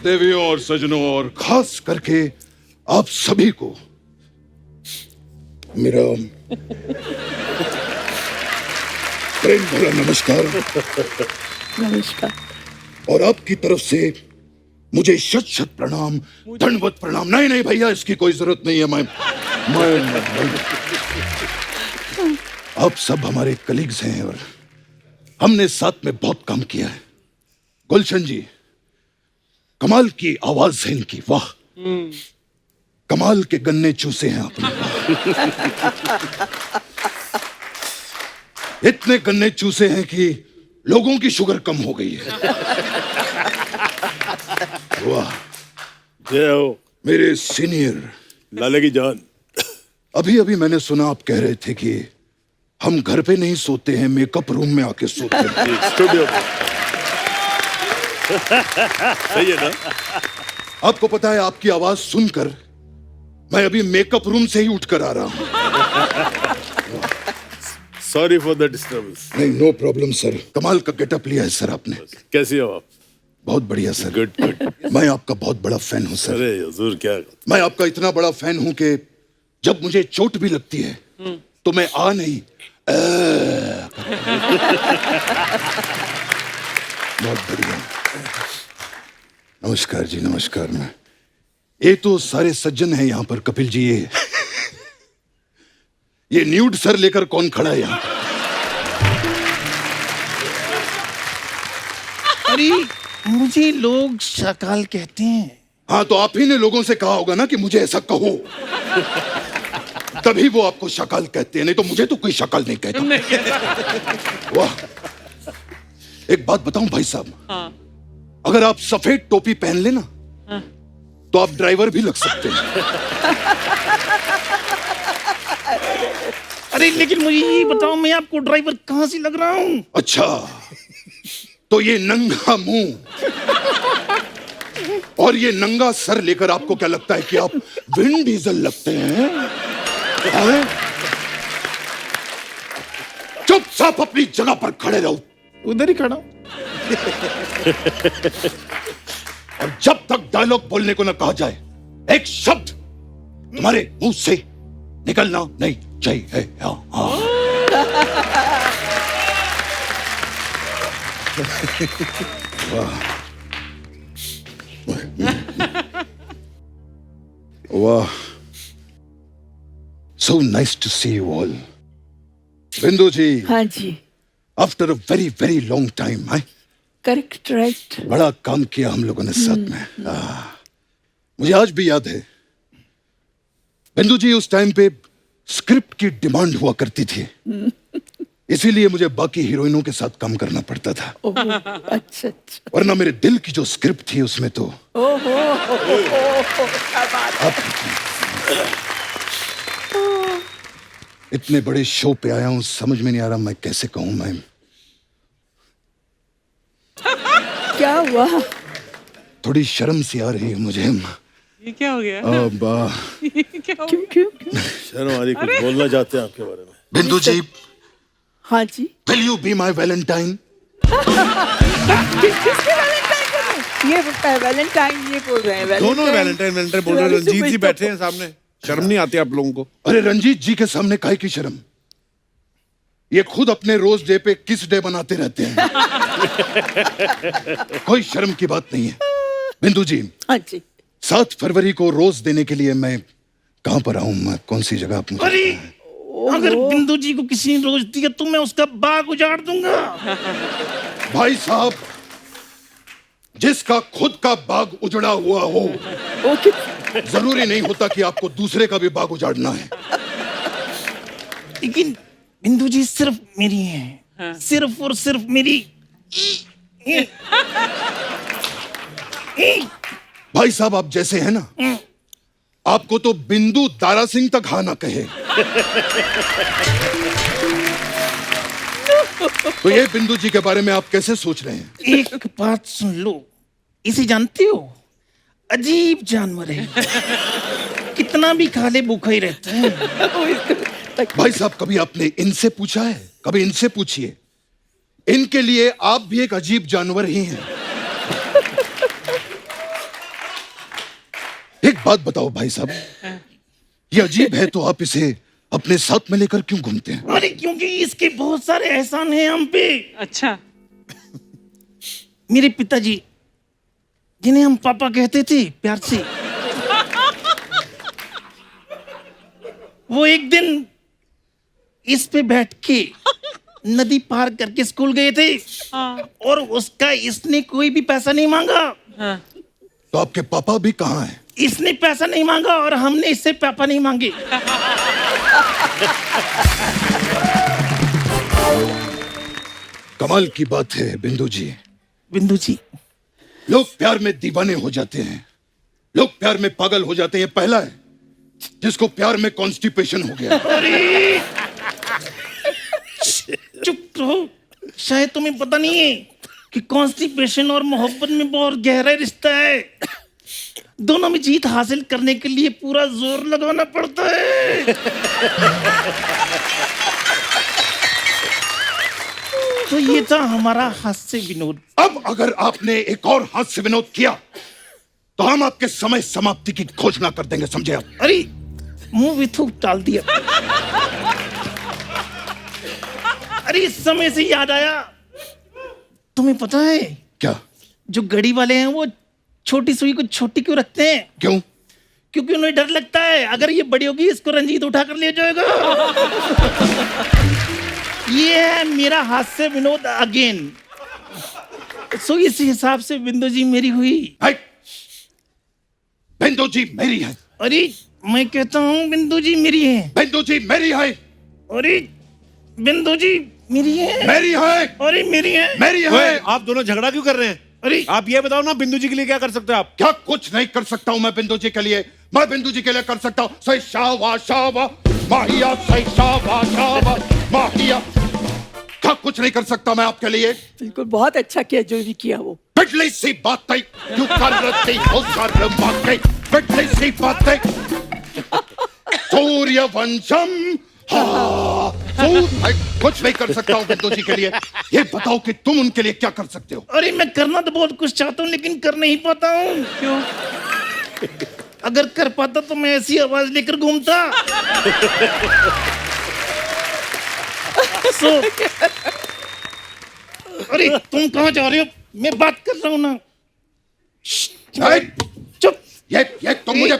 देवियों और सजनों और खास करके आप सभी को मेरा प्रेम भरा नमस्कार। नमस्कार। और आपकी तरफ से मुझे शत शत प्रणाम, दंडवत प्रणाम। नहीं नहीं भैया, इसकी कोई जरूरत नहीं है। मैं आप सब हमारे कलीग्स हैं और हमने साथ में बहुत काम किया है। गुलशन जी, कमाल की आवाज है इनकी, वाह। कमाल के गन्ने चूसे हैं आपने, इतने गन्ने चूसे हैं कि लोगों की शुगर कम हो गई है। वाह। जय हो मेरे सीनियर लाले की जान। अभी अभी मैंने सुना आप कह रहे थे कि हम घर पे नहीं सोते हैं, मेकअप रूम में आके सोते हैं। स्टूडियो में। सही है ना? आपको पता है, आपकी आवाज सुनकर मैं अभी मेकअप रूम से ही उठकर आ रहा हूं। Sorry for the disturbance. नहीं, नो प्रॉब्लम सर। कमाल का गेटअप लिया है सर आपने। कैसी हो आप? बहुत बढ़िया सर। Good good. मैं आपका बहुत बड़ा फैन हूँ सर। अरे हुजूर क्या। मैं आपका इतना बड़ा फैन हूँ कि जब मुझे चोट भी लगती है तो मैं आ नहीं बहुत बढ़िया। नमस्कार जी, नमस्कार। मैं ये तो सारे सज्जन हैं यहाँ पर। कपिल जी, ये न्यूड सर लेकर कौन खड़ा है यहाँ? अरे मुझे लोग शाकाल कहते हैं। हाँ, तो आप ही ने लोगों से कहा होगा ना कि मुझे ऐसा कहो, तभी वो आपको शकाल कहते हैं, नहीं तो मुझे तो कोई शकाल नहीं कहता। वाह। एक बात बताऊं भाई साहब, अगर आप सफेद टोपी पहन लेना तो आप ड्राइवर भी लग सकते हैं। अरे लेकिन मुझे ये बताओ, मैं आपको ड्राइवर कहां से लग रहा हूं? अच्छा, तो ये नंगा मुंह और ये नंगा सर लेकर आपको क्या लगता है कि आप विन डीजल लगते हैं? चुपचाप अपनी जगह पर खड़े रहो। उधर ही खड़ा हूं। और जब तक डायलॉग बोलने को न कहा जाए, एक शब्द तुम्हारे मुंह से निकलना नहीं चाहिए। हाँ। वाह, so nice to see you all. Bindu ji, हाँ जी, after a very very long time है, करेक्ट, राइट। बड़ा काम किया हम लोगों ने साथ में। मुझे आज भी याद है बिंदु जी, उस टाइम पे स्क्रिप्ट की डिमांड हुआ करती थी, इसीलिए मुझे बाकी हीरोइनों के साथ काम करना पड़ता था। अच्छा अच्छा। वरना मेरे दिल की जो स्क्रिप्ट थी उसमें तो ओहो, क्या बात है। इतने बड़े शो पे आया हूं, समझ में नहीं आ रहा मैं कैसे कहूं। मैं क्या हुआ? थोड़ी शर्म सी आ रही है मुझे। ये क्या हो गया? क्यों क्यों क्यों? शर्म आ रही, कुछ बोलना चाहते हैं आपके बारे में? बिंदु जी, हाँ जी। Will you be my valentine? किसके वैलेंटाइन बोल रहे हैं? ये वैलेंटाइन ये बोल रहे हैं। दोनों वैलेंटाइन वैलेंटाइन बोल रहे हैं। रंजीत जी बैठे हैं सामने, शर्म नहीं आती आप लोगों को? अरे रंजीत जी के सामने काहे की शर्म? ये खुद अपने रोज डे पे किस डे बनाते रहते हैं। कोई शर्म की बात नहीं है। बिंदु जी, हाँ जी। 7 फरवरी को रोज देने के लिए मैं कहां पर आऊं? मैं कौन सी जगह? आप अरे अगर बिंदु जी को किसी ने रोज दिया तो मैं उसका बाग उजाड़ दूंगा। भाई साहब, जिसका खुद का बाग उजड़ा हुआ हो, जरूरी नहीं होता कि आपको दूसरे का भी बाग उजाड़ना है। लेकिन बिंदु जी सिर्फ मेरी है, सिर्फ और सिर्फ मेरी। भाई साहब, आप जैसे हैं ना, आपको तो बिंदु दारा सिंह तक हाँ ना कहे। तो ये बिंदु जी के बारे में आप कैसे सोच रहे हैं? एक बात सुन लो, इसे जानते हो? अजीब जानवर है, कितना भी खा ले भूखा ही रहता है। भाई साहब, कभी आपने इनसे पूछा है? कभी इनसे पूछिए, इनके लिए आप भी एक अजीब जानवर ही हैं। एक बात बताओ भाई साहब, ये अजीब है तो आप इसे अपने साथ में लेकर क्यों घूमते हैं? अरे क्योंकि इसके बहुत सारे एहसान हैं हम पे। अच्छा। मेरे पिताजी, जिन्हें हम पापा कहते थे प्यार से, वो एक दिन इस पे बैठ के नदी पार करके स्कूल गए थे, और उसका इसने कोई भी पैसा नहीं मांगा। तो आपके पापा भी कहाँ हैं? इसने पैसा नहीं मांगा और हमने इससे पापा नहीं मांगे। कमाल की बात है बिंदु जी। बिंदु जी, लोग प्यार में दीवाने हो जाते हैं, लोग प्यार में पागल हो जाते हैं। पहला है जिसको प्यार में कॉन्स्टिपेशन हो गया। चुप रहो, शायद तुम्हें पता नहीं है कि कॉन्स्टिपेशन और मोहब्बत में बहुत गहरा रिश्ता है। दोनों में जीत हासिल करने के लिए पूरा जोर लगाना पड़ता है। तो ये था हमारा हास्य विनोद। अब अगर आपने एक और हास्य विनोद किया तो हम आपके समय समाप्ति की घोषणा कर देंगे, समझे आप? अरे मुंह में थूक डाल दिया। अरे इस समय से याद आया, तुम्हें पता है क्या? जो घड़ी वाले हैं वो छोटी सुई को छोटी क्यों रखते हैं? क्यों? क्योंकि उन्हें डर लगता है अगर ये बड़ी होगी इसको रंजीत उठा कर ले जाएगा। ये है मेरा हास्य विनोद अगेन। सो इस हिसाब से बिंदु जी मेरी हुई। बिंदु जी मेरी है। अरे मैं कहता हूँ बिंदु जी मेरी है। बिंदु जी मेरी है। अरे बिंदु जी मेरी है। मेरी है। अरे मेरी है। मेरी ओए, है। आप दोनों झगड़ा क्यों कर रहे हैं? अरे आप ये बताओ ना, बिंदु जी के लिए क्या कर सकते हो आप? क्या कुछ नहीं कर सकता हूं मैं बिंदु जी के लिए? मैं बिंदु जी के लिए कर सकता हूं सही शावा माहिया, सही शावा माहिया। क्या कुछ नहीं कर सकता मैं आपके लिए? बिल्कुल, बहुत अच्छा किया जो भी किया वो। पिछली सी बातें क्यों कर रही हो सर बातें, पिछली सी बातें। सूर्यवंशम, कुछ नहीं कर सकता हूँ बिंदु जी के लिए। ये बताओ कि तुम उनके लिए क्या कर सकते हो? अरे मैं करना तो बहुत कुछ चाहता हूँ लेकिन कर नहीं पाता हूँ। क्यों? अगर कर पाता तो मैं ऐसी आवाज लेकर घूमता। अरे तुम कहाँ जा रहे हो? मैं बात कर रहा हूँ ना। चुप। ये तुम मुझे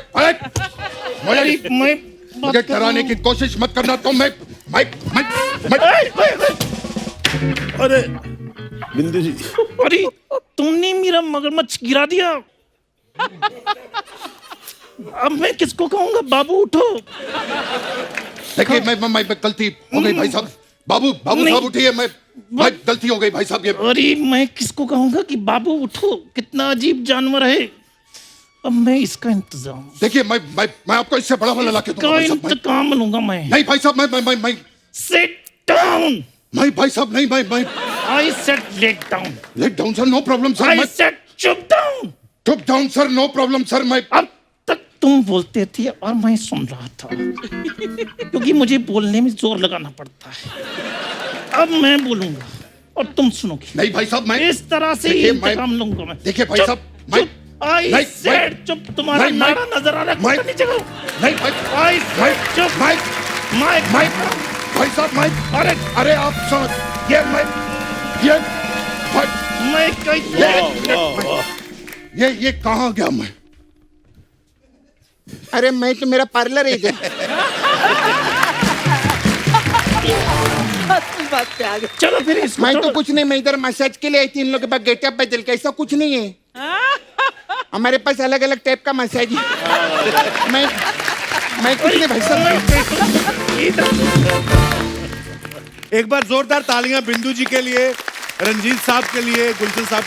मुझे डराने की कोशिश मत करना। तुम मैं अरे बिंदु जी, अरे तुमने मेरा मगरमच्छ गिरा दिया। अब मैं किसको कहूंगा? बाबू उठो। देखिए मैं गलती हो गई भाई साहब। बाबू साहब उठिए। मैं गलती हो गई भाई साहब। ये अरे मैं किसको कहूंगा कि बाबू उठो? कितना अजीब जानवर है। अब मैं इसका इंतजाम। देखिए मैं आपको इससे बड़ा वाला लाके दूंगा भाई साहब। इंतकाम लूंगा मैं। नहीं भाई साहब, मैं सिट डाउन। नहीं भाई साहब, नहीं मैं I said let down. Let down sir, no problem sir. I said चुप डाउन। चुप down sir, no problem sir. मैं अब तक तुम बोलते थे और मैं सुन रहा था क्योंकि मुझे बोलने में जोर लगाना पड़ता है। अब मैं बोलूंगा और तुम सुनोगे। नहीं भाई साहब, मैं इस तरह से इंतकाम लूंगा मैं। देखिए भाई साहब, मैं आई सेड चुप। तुम्हारा नारा नजर आ रहा है नीचे। नहीं भाई, आई सेड चुप। माइक भाई साहब, माइक। अरे आप समझ ये मैं ये कहाँ गया मैं? अरे मैं तो मेरा पार्लर है इधर। बात पे आ गए। चलो फिर मैं तो कुछ नहीं, मैं इधर मसाज के लिए आई थी। इन लोगों के पास गेटअप बदल के, ऐसा कुछ नहीं है। हमारे पास अलग अलग टाइप का मसाज है। मैं कुछ नहीं भाई साहब। एक बार जोरदार तालियां बिंदु जी के लिए, रंजीत साहब के लिए, गुलशन साहब